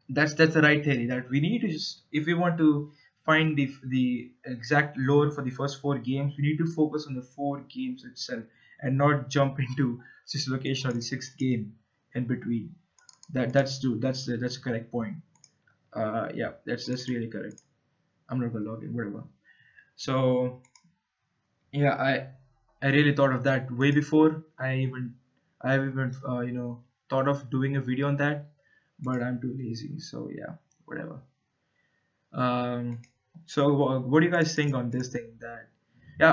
that's the right theory, that we need to just, if we want to find the exact lore for the first four games, we need to focus on the four games itself and not jump into sixth location or the sixth game in between. That's true. That's a correct point. Yeah, that's really correct. I'm not gonna log in, whatever. So yeah, I really thought of that way before I've even thought of doing a video on that, but I'm too lazy. So yeah, whatever. Um, so what do you guys think on this thing? That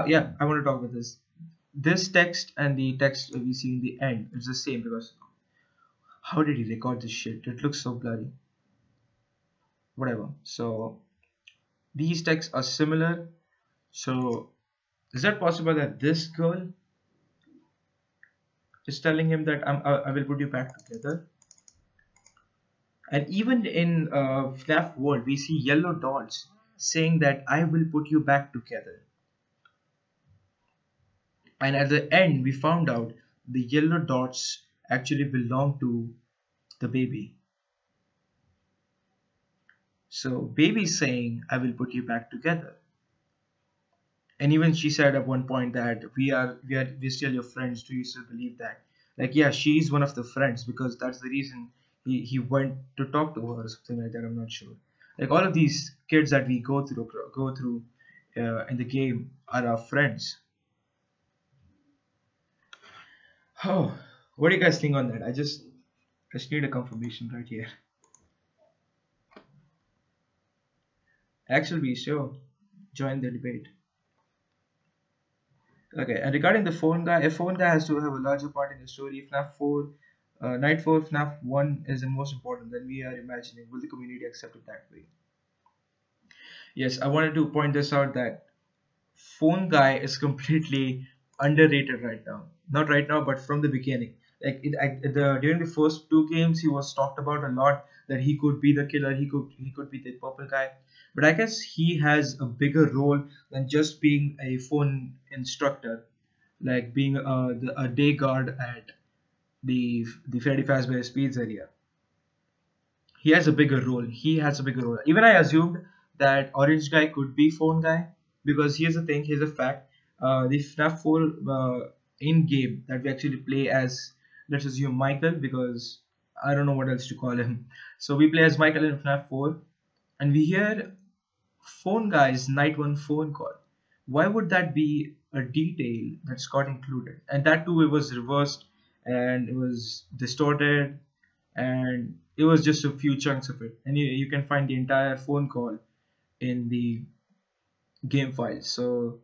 yeah, I want to talk about this. This text and the text we see in the end, it's the same, because how did he record this shit? It looks so blurry. Whatever. So these texts are similar. So is that possible that this girl is telling him that I will put you back together? And even in FNAF world, we see yellow dots saying that I will put you back together. And at the end, we found out the yellow dots actually belong to the baby. So baby is saying, I will put you back together. And even she said at one point that we're still your friends. Do you still believe that? Like, yeah, she's one of the friends, because that's the reason he went to talk to her or something like that. I'm not sure. Like, all of these kids that we go through in the game are our friends. Oh, what do you guys think on that? I just need a confirmation right here. Actually, sure, join the debate. Okay, and regarding the phone guy, a phone guy has to have a larger part in the story. FNAF 4, Night 4, FNAF 1 is the most important than we are imagining. Will the community accept it that way? Yes, I wanted to point this out, that phone guy is completely underrated right now. Not right now, but from the beginning. Like during the first two games, he was talked about a lot, that he could be the killer. He could be the purple guy. But I guess he has a bigger role than just being a phone instructor, like being a day guard at the Freddy Fazbear's Pizzeria. He has a bigger role. He has a bigger role. Even I assumed that orange guy could be phone guy, because here's the thing. Here's a fact. The FNAF 4 in game that we actually play as, let's assume Michael, because I don't know what else to call him. So we play as Michael in FNAF 4, and we hear phone guy's night 1 phone call. Why would that be a detail that's got included? And that too, it was reversed and it was distorted. and it was just a few chunks of it, and you can find the entire phone call in the game file. So,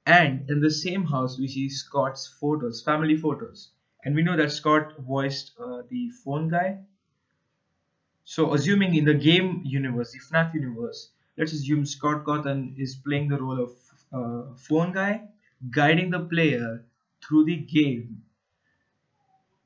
and in the same house we see Scott's photos, family photos, and we know that Scott voiced the phone guy. So assuming in the game universe, the FNAF universe, let's assume Scott Cawthon is playing the role of phone guy, guiding the player through the game,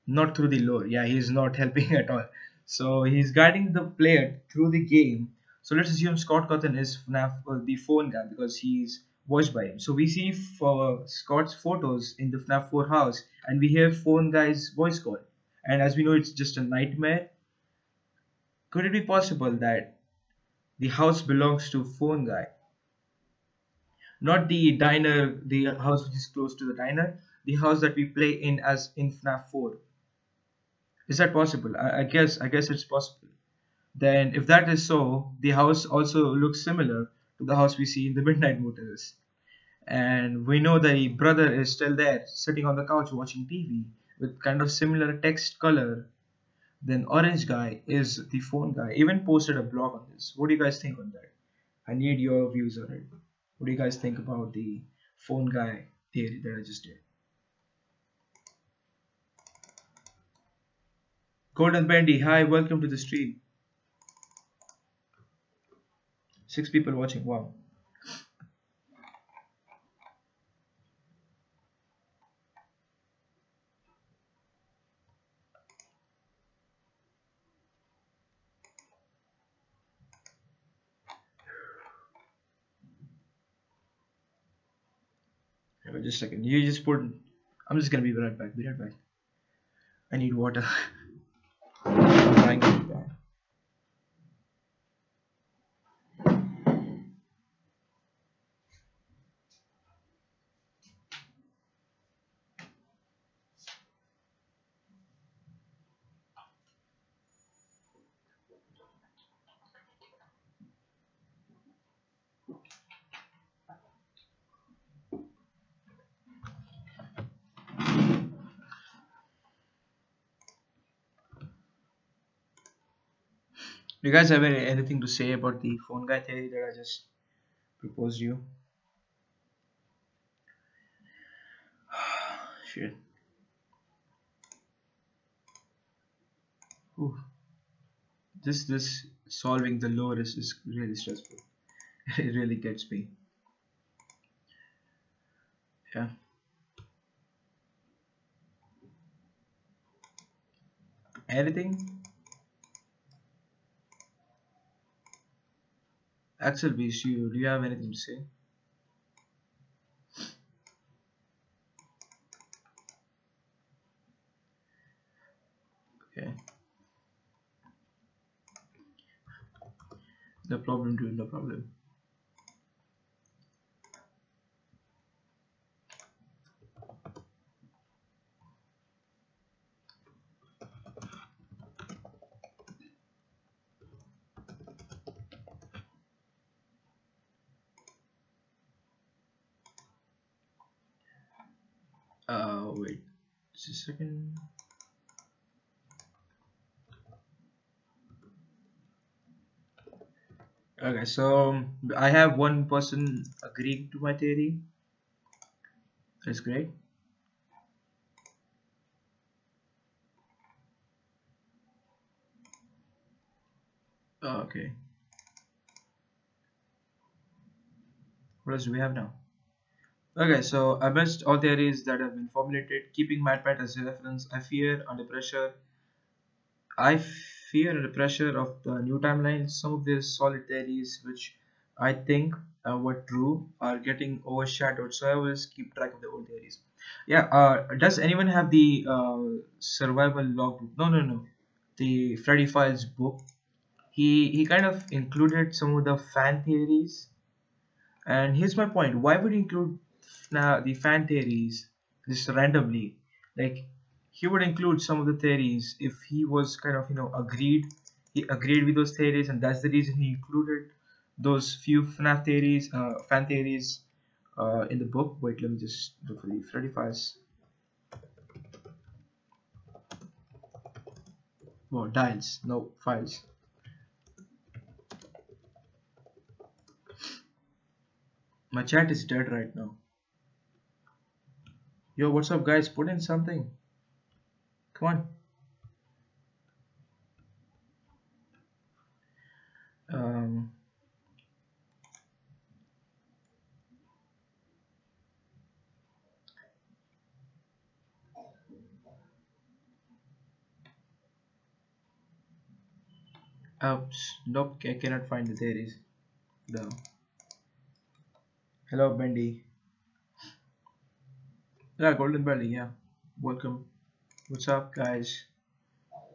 not through the lore. Yeah, he's not helping at all. So he's guiding the player through the game. So let's assume Scott Cawthon is FNAF, the phone guy, because he's voiced by him. So we see for Scott's photos in the FNAF 4 house, and we hear phone guy's voice call. And as we know, it's just a nightmare. Could it be possible that the house belongs to phone guy, not the diner, the house which is close to the diner, the house that we play in as in FNAF 4? Is that possible? I guess it's possible. Then if that is so, the house also looks similar to the house we see in the Midnight Motors. And we know the brother is still there, sitting on the couch watching TV with kind of similar text color. Then orange guy is the phone guy. Even posted a blog on this. What do you guys think on that? I need your views on it. What do you guys think about the phone guy theory that I just did? Golden Bendy, hi, welcome to the stream. 6 people watching, wow. Wait just a second. You just put. I'm just gonna be right back. Be right back. I need water. I'm trying to do that. Do you guys have anything to say about the phone guy theory that I just proposed you? Shit. Ooh. This solving the lore is really stressful. It really gets me. Yeah. Anything? Axel Beast, do you have anything to say? Okay. No problem, dude, no problem. Wait, just a second. Okay, so I have one person agreeing to my theory. That's great. Okay. What else do we have now? Okay, so amidst all theories that have been formulated, keeping MatPat as a reference, I fear under pressure of the new timeline. Some of these solid theories, which I think were true, are getting overshadowed. So I always keep track of the old theories. Yeah. Does anyone have the survival logbook? No, no, no. The Freddy Files book. He kind of included some of the fan theories. And here's my point: why would he include the fan theories just randomly? Like, he would include some of the theories if he was kind of agreed. He agreed with those theories, and that's the reason he included those few FNAF theories, fan theories, in the book. Wait, let me just look for the Freddy Files. Well, dials, no files. My chat is dead right now. Yo, what's up, guys? Put in something. Come on. Um, Oops. Nope. I cannot find the theories. No. Hello, Bendy. Yeah, Golden Belly. Yeah. Welcome. What's up, guys?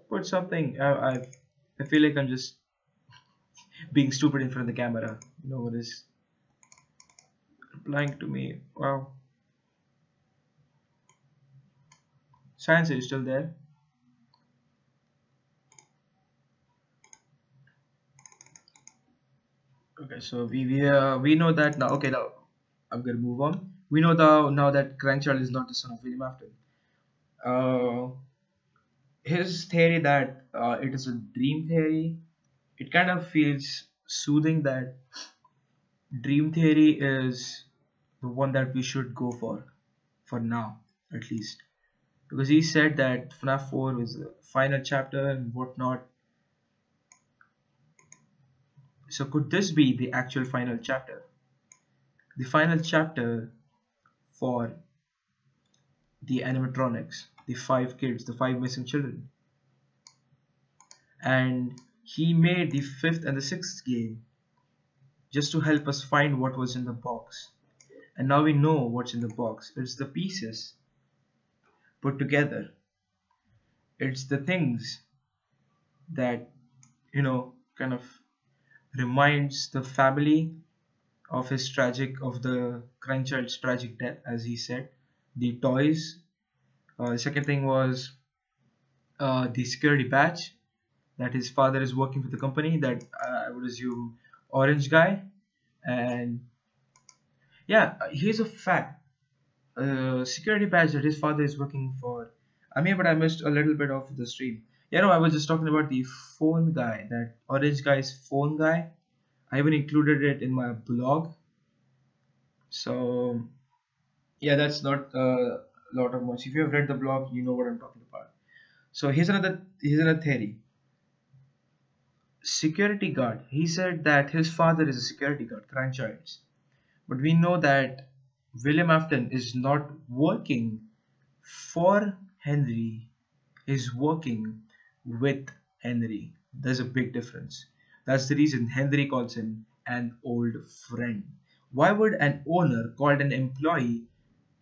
Put something. I feel like I'm just being stupid in front of the camera. No one is replying to me. Wow. Science, are you still there? Okay, so we know that now. Okay, now I'm gonna move on. We know now that Crankchild is not the son of William Afton. Uh, his theory that it is a dream theory. It kind of feels soothing that dream theory is the one that we should go for now, at least, because he said that FNAF 4 was the final chapter and whatnot. So could this be the actual final chapter? The final chapter for the animatronics, the 5 kids, the 5 missing children. And he made the 5th and the 6th game just to help us find what was in the box. And now we know what's in the box. It's the pieces put together. It's the things that, kind of reminds the family of the Crankchild's tragic death, as he said. The toys. The second thing was the security badge, that his father is working for the company, that I would assume orange guy. And yeah, here's a fact. Security badge that his father is working for. But I missed a little bit of the stream. I was just talking about the phone guy, that orange guy's phone guy. I even included it in my blog. So yeah, that's not a lot of much. If you have read the blog, you know what I'm talking about. So here's another theory. Security guard. He said that his father is a security guard, Crankchild's. But we know that William Afton is not working for Henry, is working with Henry. There's a big difference. That's the reason Henry calls him an old friend. Why would an owner call an employee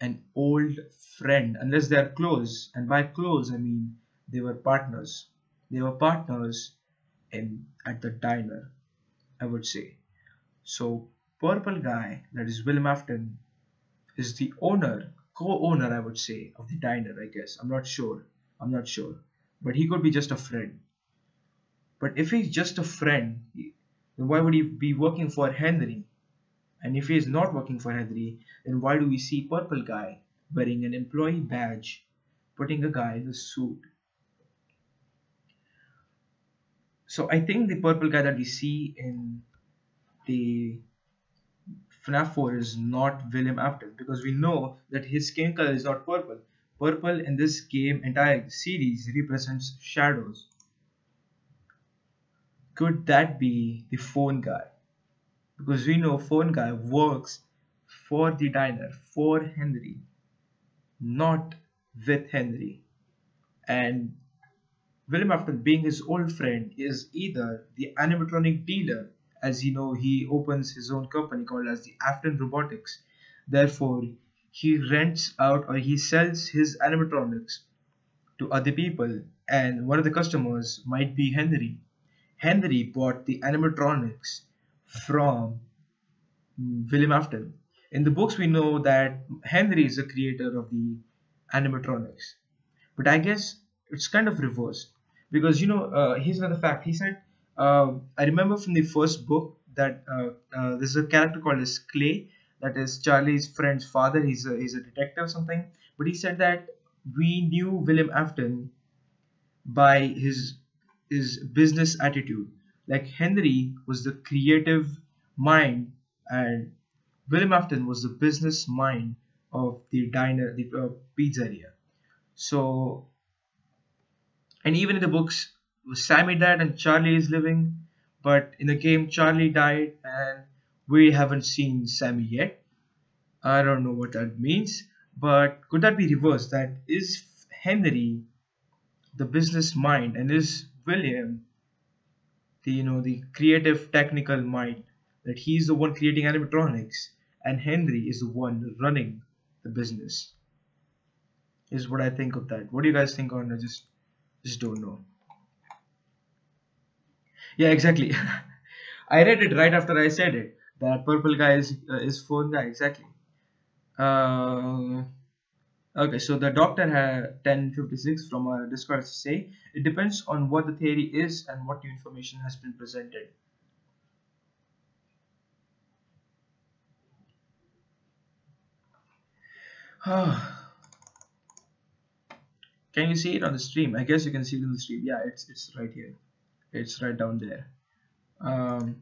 an old friend unless they're close? And by close, I mean they were partners. They were partners at the diner, I would say. So purple guy, that is William Afton, is the co-owner, I would say, of the diner. I guess I'm not sure. But he could be just a friend. But if he's just a friend, then why would he be working for Henry? And if he is not working for Henry, then why do we see purple guy wearing an employee badge, putting a guy in a suit? So I think the purple guy that we see in the FNAF 4 is not William Afton, because we know that his skin color is not purple. Purple in this game, entire series, represents shadows. Could that be the phone guy? Because we know phone guy works for the diner, for Henry, not with Henry. And William Afton, being his old friend, is either the animatronic dealer, as you know, he opens his own company called as the Afton Robotics. Therefore, he rents out or he sells his animatronics to other people, and one of the customers might be Henry. Henry bought the animatronics from William Afton. In the books, we know that Henry is the creator of the animatronics, but I guess it's kind of reversed, because here's another fact. He said, I remember from the first book that there's a character called as Clay, that is Charlie's friend's father. He's a detective or something, but he said that we knew William Afton by his is business attitude. Like Henry was the creative mind, and William Afton was the business mind of the diner, the pizzeria. So, and even in the books, Sammy died and Charlie is living, but in the game, Charlie died and we haven't seen Sammy yet. I don't know what that means, but could that be reversed? That is Henry the business mind, and is William the the creative technical mind? That he's the one creating animatronics, and Henry is the one running the business. Is what I think of that. What do you guys think on? I just don't know. Yeah, exactly. I read it right after I said it. That purple guy is phone guy exactly. Uh, okay, so the doctor had 1056 from our Discord say it depends on what the theory is and what new information has been presented. Can you see it on the stream? I guess you can see it on the stream. Yeah, it's right here. It's right down there. Um,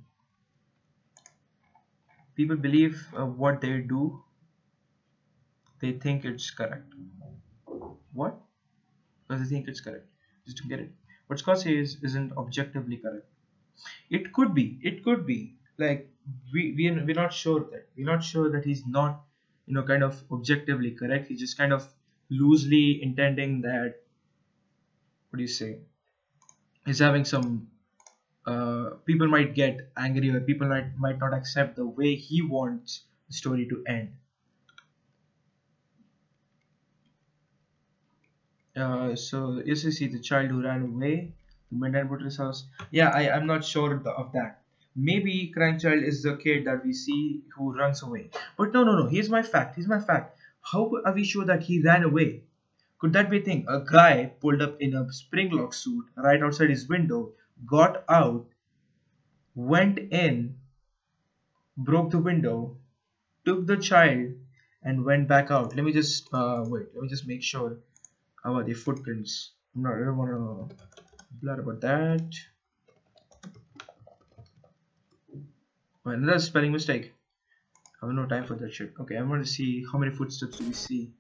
People believe what they do. They think it's correct. What? Because they think it's correct. Just to get it. What Scott says isn't objectively correct. It could be. It could be. Like we're not sure that he's not kind of objectively correct. He's just kind of loosely intending that. What do you say? He's having some. People might get angry or people might not accept the way he wants the story to end. So yes, you see the child who ran away, the midnight Butler's house. Yeah, I'm not sure of that. Maybe crying child is the kid that we see who runs away. But no. Here's my fact. How are we sure that he ran away? Could that be a thing? A guy pulled up in a spring lock suit right outside his window, got out, went in, broke the window, took the child, and went back out. Let me just wait. Let me just make sure about the footprints. I don't want to blur about that. Well, another spelling mistake. I have no time for that shit. Okay, I want to see how many footsteps do we see.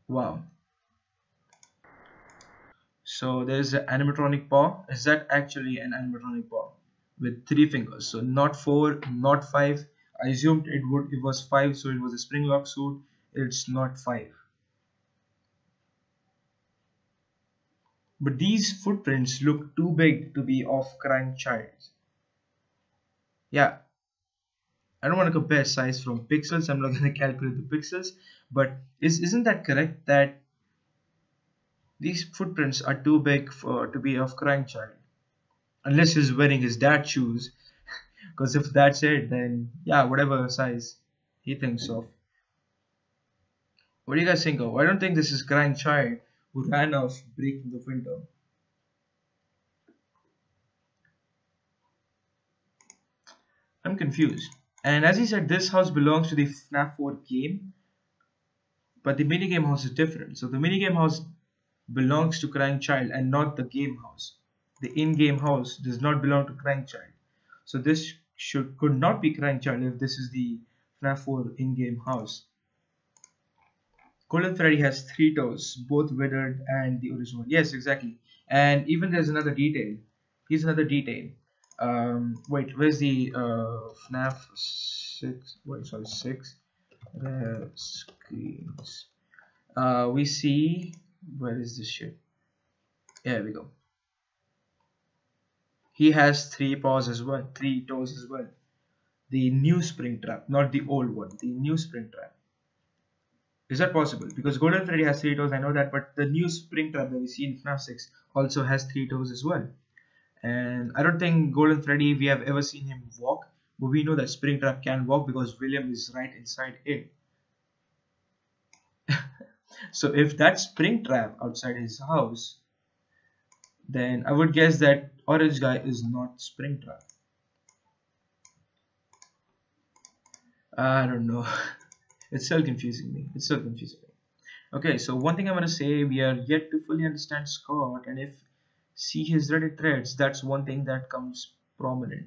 Wow. So there's an animatronic paw. Is that actually an animatronic paw with 3 fingers? So not 4, not 5. I assumed it was 5, so it was a spring lock suit. It's not 5. But these footprints look too big to be of crying child. Yeah, I don't want to compare size from pixels. I'm not going to calculate the pixels. But isn't that correct that these footprints are too big to be of crying child? Unless he's wearing his dad's shoes. Because if that's it, then yeah, whatever size he thinks of. What do you guys think of? I don't think this is crying child who ran off breaking the window. I'm confused. And as he said, this house belongs to the FNAF 4 game, but the minigame house is different. So the minigame house belongs to Crying Child and not the game house. The in-game house does not belong to Crying Child. So this could not be Crying Child if this is the FNAF 4 in-game house. Golden Freddy has 3 toes, both withered and the original one. Yes, exactly. And even there's another detail. Here's another detail. Wait, where's the FNAF 6? Wait, sorry, 6 screens. We see, where is this shit? Yeah, here we go. He has 3 paws as well, 3 toes as well. The new spring trap, not the old one, the new spring trap. Is that possible? Because Golden Freddy has 3 toes, I know that, but the new spring trap that we see in FNAF 6 also has 3 toes as well. And I don't think Golden Freddy, we have ever seen him walk, but we know that Springtrap can walk because William is right inside it. So if that's Springtrap outside his house, then I would guess that orange guy is not Springtrap. I don't know. It's still confusing me. It's still confusing me. Okay, so one thing I'm gonna say, we are yet to fully understand Scott, and if see his Reddit threads, that's one thing that comes prominent.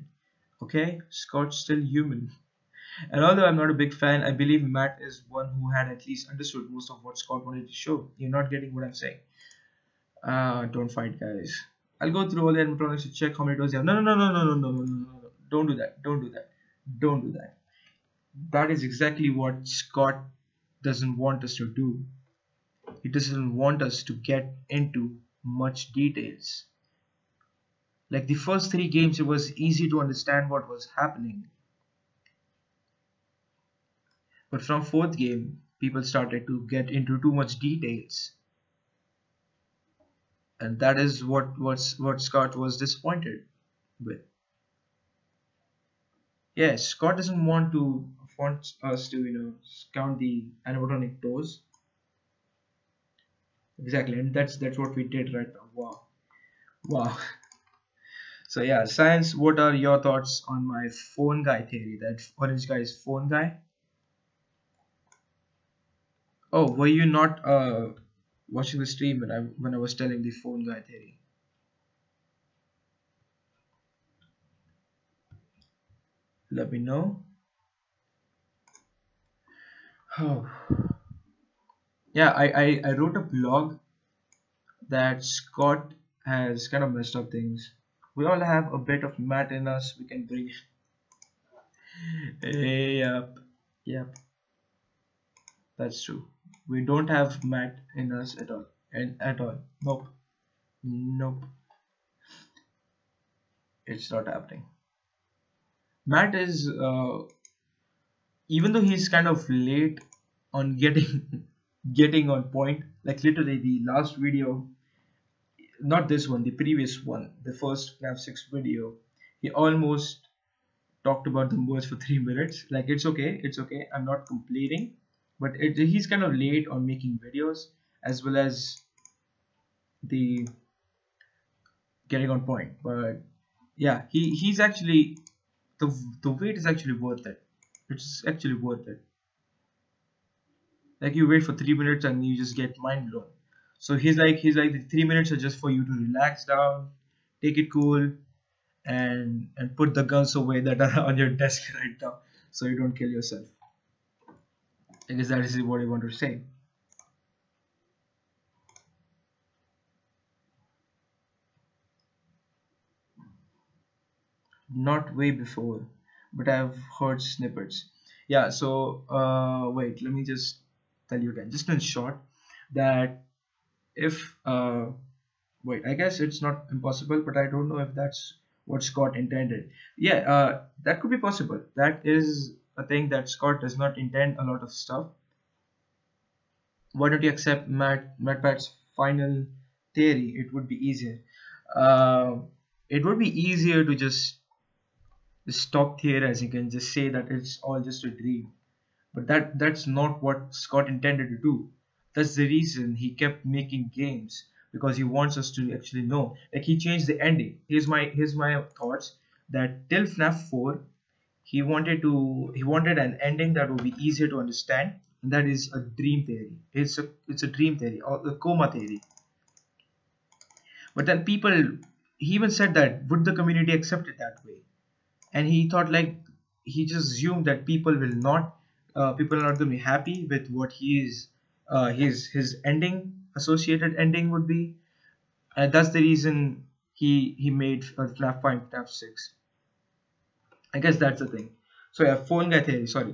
Okay, Scott's still human. And although I'm not a big fan, I believe Matt is one who had at least understood most of what Scott wanted to show. You're not getting what I'm saying. Don't fight, guys. I'll go through all the animatronics to check how many toes you have. No, no, no, no, no, no, no, no, no, no. Don't do that. Don't do that. Don't do that. That is exactly what Scott doesn't want us to do. He doesn't want us to get into much details. Like the first 3 games, it was easy to understand what was happening. But from 4th game, people started to get into too much details. And that is what Scott was disappointed with. Yes, Scott doesn't want us to count the animatronic toes. Exactly, and that's what we did right now. Wow. Wow. So yeah, Science, what are your thoughts on my phone guy theory? That orange guy is phone guy? Oh, were you not watching the stream when I was telling the phone guy theory? Let me know. Oh. Yeah, I wrote a blog that Scott has kind of messed up things. We all have a bit of Matt in us. We can bring. Yep, yep, that's true. We don't have Matt in us at all, and at all. Nope, nope. It's not happening. Matt is, even though he's kind of late on getting on point. Like literally, the last video, not this one, the previous one, the first FNAF 6 video, he almost talked about the words for 3 minutes. Like it's okay, I'm not complaining, but he's kind of late on making videos as well as the getting on point. But yeah, he's actually, the wait is actually worth it. It's actually worth it. Like you wait for 3 minutes and you just get mind blown. So he's like the 3 minutes are just for you to relax down, take it cool, and put the guns away that are on your desk right now, so you don't kill yourself. I guess that is what I want to say. Not way before, but I've heard snippets. Yeah, so wait, let me just tell you again, just in short, that if wait, I guess it's not impossible, but I don't know if that's what Scott intended. Yeah, that could be possible. That is a thing, that Scott does not intend a lot of stuff. Why don't you accept MatPat's final theory? It would be easier. It would be easier to just stop here, as you can just say that it's all just a dream. But that's not what Scott intended to do. That's the reason he kept making games, because he wants us to actually know. Like he changed the ending. Here's my thoughts, that till FNAF 4 he wanted an ending that would be easier to understand, and that is a dream theory. It's a dream theory, or a coma theory. But then he even said that would the community accept it that way? And he thought, like, he just assumed that people are not going to be happy with what his ending, associated ending would be, and that's the reason he made FNAF 5, FNAF 6. I guess that's the thing. So yeah, phone guy theory. Sorry,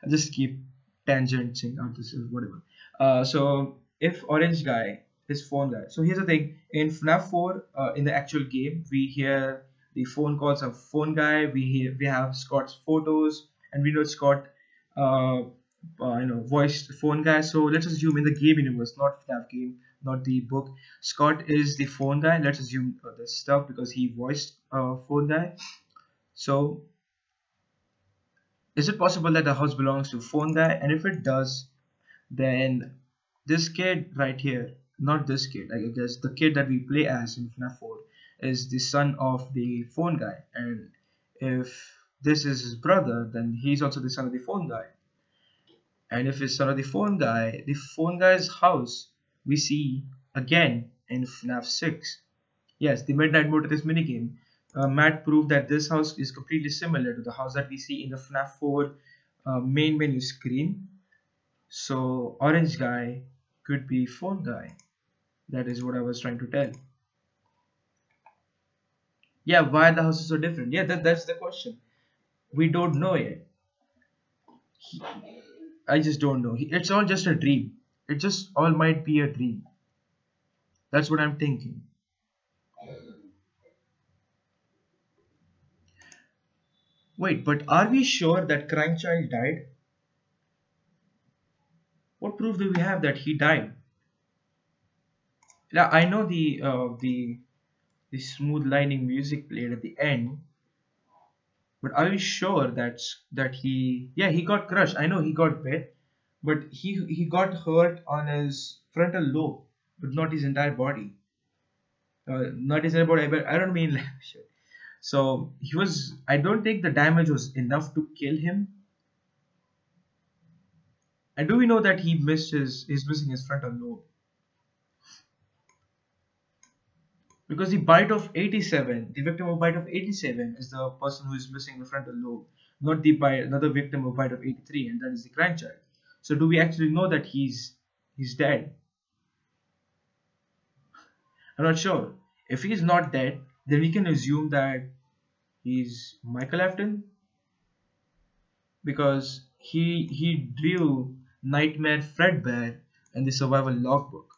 I just keep tangenting out this whatever. So if orange guy is phone guy, so here's the thing. In FNAF 4, in the actual game, we hear the phone calls of phone guy. We have Scott's photos, and we know Scott, voiced phone guy. So let's assume in the game universe, not FNAF game, not the book, Scott is the phone guy. Let's assume this stuff because he voiced phone guy. So is it possible that the house belongs to phone guy? And if it does, then this kid right here, not this kid, I guess the kid that we play as in FNAF 4, is the son of the phone guy, and if this is his brother, then he's also the son of the phone guy. And if it's son of the phone guy's house we see again in FNAF 6. Yes, the Midnight Motorist minigame. Matt proved that this house is completely similar to the house that we see in the FNAF 4 main menu screen. So orange guy could be phone guy. That is what I was trying to tell. Yeah, why the house is so different? Yeah, that's the question. We don't know yet. I just don't know. It's all just a dream. It just all might be a dream. That's what I'm thinking. Wait, but are we sure that Crying Child died? What proof do we have that he died? Yeah, I know the smooth lining music played at the end, but are we sure that he got crushed? I know he got bit, but he got hurt on his frontal lobe, but not his entire body. Not his entire body, but I don't mean like shit. So he was. I don't think the damage was enough to kill him. And do we know that he's missing his frontal lobe? Because the bite of 87, the victim of bite of 87 is the person who is missing the frontal lobe, not another victim of bite of 83, and that is the grandchild. So do we actually know that he's dead? I'm not sure. If he's not dead, then we can assume that he's Michael Afton, because he drew Nightmare Fredbear in the survival logbook,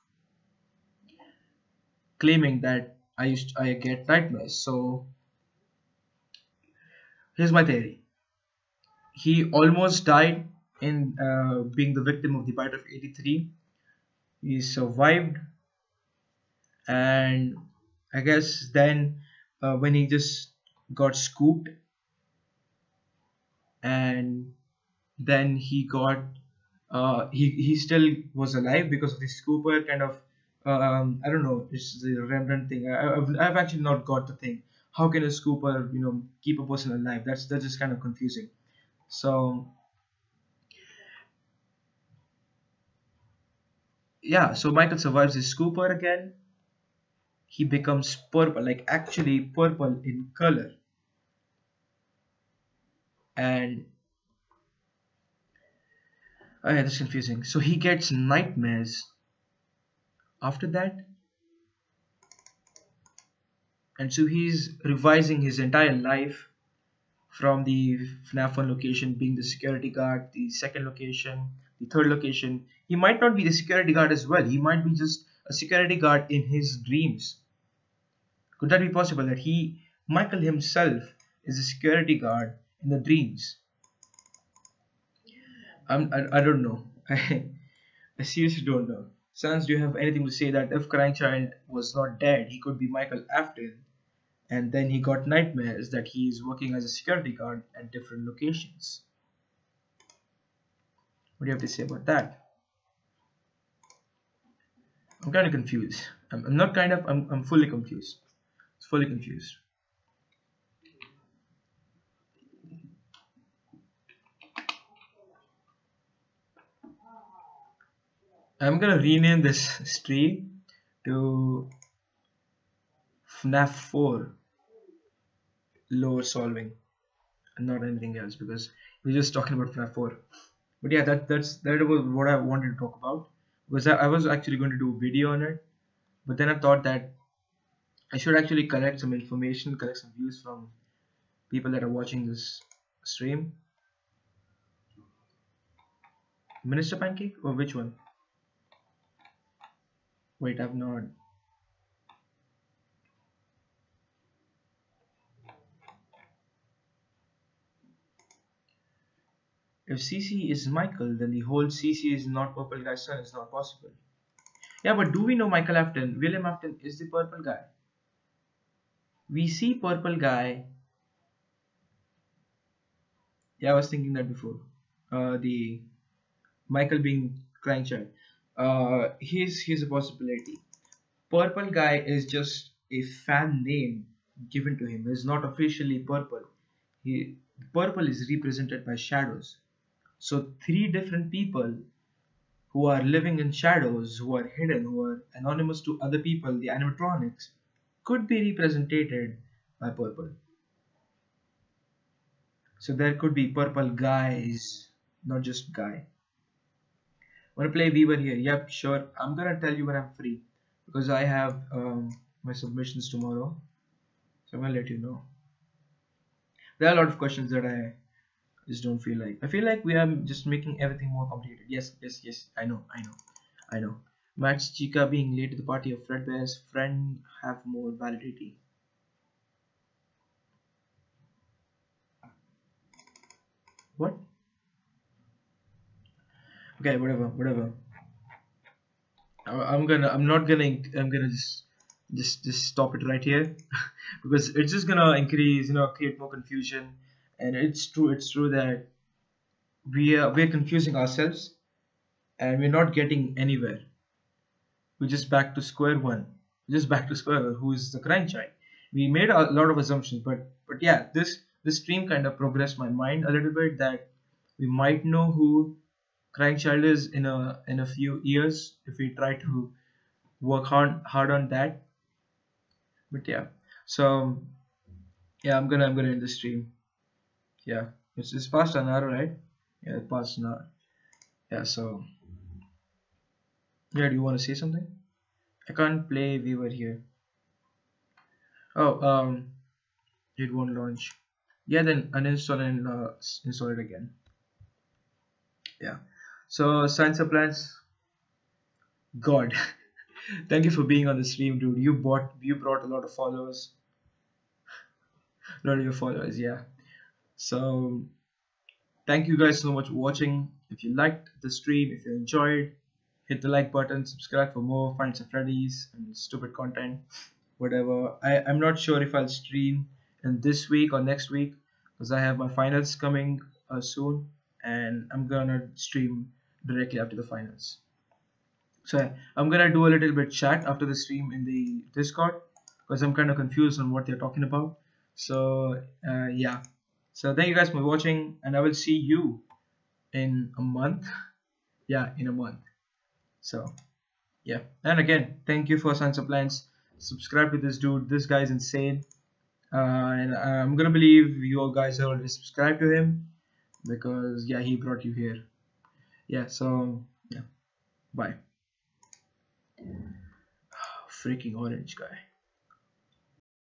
claiming that I get nightmares. So here's my theory. He almost died in being the victim of the bite of 83. He survived, and I guess then when he just got scooped, and then he got he still was alive because of the scooper kind of I don't know, it's the remnant thing. I've actually not got the thing. How can a scooper keep a person alive? That's just kind of confusing. So yeah, so Michael survives his scooper again. He becomes purple, like actually purple in color, and oh yeah, that's confusing. So he gets nightmares after that, and so he's revising his entire life from the FNAF 1 location, being the security guard, the second location, the third location. He might not be the security guard as well. He might be just a security guard in his dreams. Could that be possible, that Michael himself is a security guard in the dreams? I don't know. I seriously don't know. Sans, do you have anything to say that if Crying Child was not dead, he could be Michael Afton, and then he got nightmares that he is working as a security guard at different locations? What do you have to say about that? I'm kind of confused. I'm not kind of, I'm fully confused. It's fully confused. I'm gonna rename this stream to FNAF 4 lore solving and not anything else, because we're just talking about FNAF 4. But yeah, that was what I wanted to talk about, because I was actually going to do a video on it, but then I thought that I should actually collect some information, collect some views from people that are watching this stream. Minister Pancake, or which one? Wait, I've not. If CC is Michael, then the whole CC is not Purple Guy's son is not possible. Yeah, but do we know Michael Afton? William Afton is the Purple Guy. We see Purple Guy. Yeah, I was thinking that before. The Michael being Crying Child. Here's a possibility. Purple Guy is just a fan name given to him. It's not officially purple. Purple is represented by shadows. So three different people who are living in shadows, who are hidden, who are anonymous to other people, the animatronics, could be represented by purple. So there could be purple guys, not just guy. Wanna play Weaver here? Yep, sure. I'm gonna tell you when I'm free because I have my submissions tomorrow. So I'm gonna let you know. There are a lot of questions that I just don't feel like. I feel like we are just making everything more complicated. Yes, yes, yes. I know. Max Chica being late to the party of Fredbear's friend have more validity. What? Okay, whatever. I'm not gonna, I'm gonna just stop it right here because it's just gonna increase, create more confusion. And it's true that we're confusing ourselves and we're not getting anywhere. We're just back to square one. Just back to square one. Who is the crying child? We made a lot of assumptions, but yeah, this stream kind of progressed my mind a little bit that we might know who crying child is in a few years if we try to work hard on that. But yeah, so yeah, I'm gonna end the stream. Yeah, it's past an hour, right? Yeah, past an hour. Yeah, so yeah, do you want to say something? I can't play Weaver here. Oh, it won't launch. Yeah, then uninstall and install it again. Yeah. So Science Appliance, God, thank you for being on the stream, dude. You brought a lot of followers, a lot of your followers. Yeah. So thank you guys so much for watching. If you liked the stream, if you enjoyed, hit the like button, subscribe for more Finds and Freddy's and stupid content, whatever. I'm not sure if I'll stream in this week or next week because I have my finals coming soon and I'm gonna stream directly after the finals. So I'm gonna do a little bit chat after the stream in the Discord because I'm kind of confused on what they're talking about. So yeah. So thank you guys for watching and I will see you in a month. Yeah, in a month. So yeah, and again, thank you for Science Appliance. Subscribe to this dude. This guy's insane. And I'm gonna believe you all guys are already subscribed to him because yeah, he brought you here. Yeah, so yeah, bye. Freaking orange guy.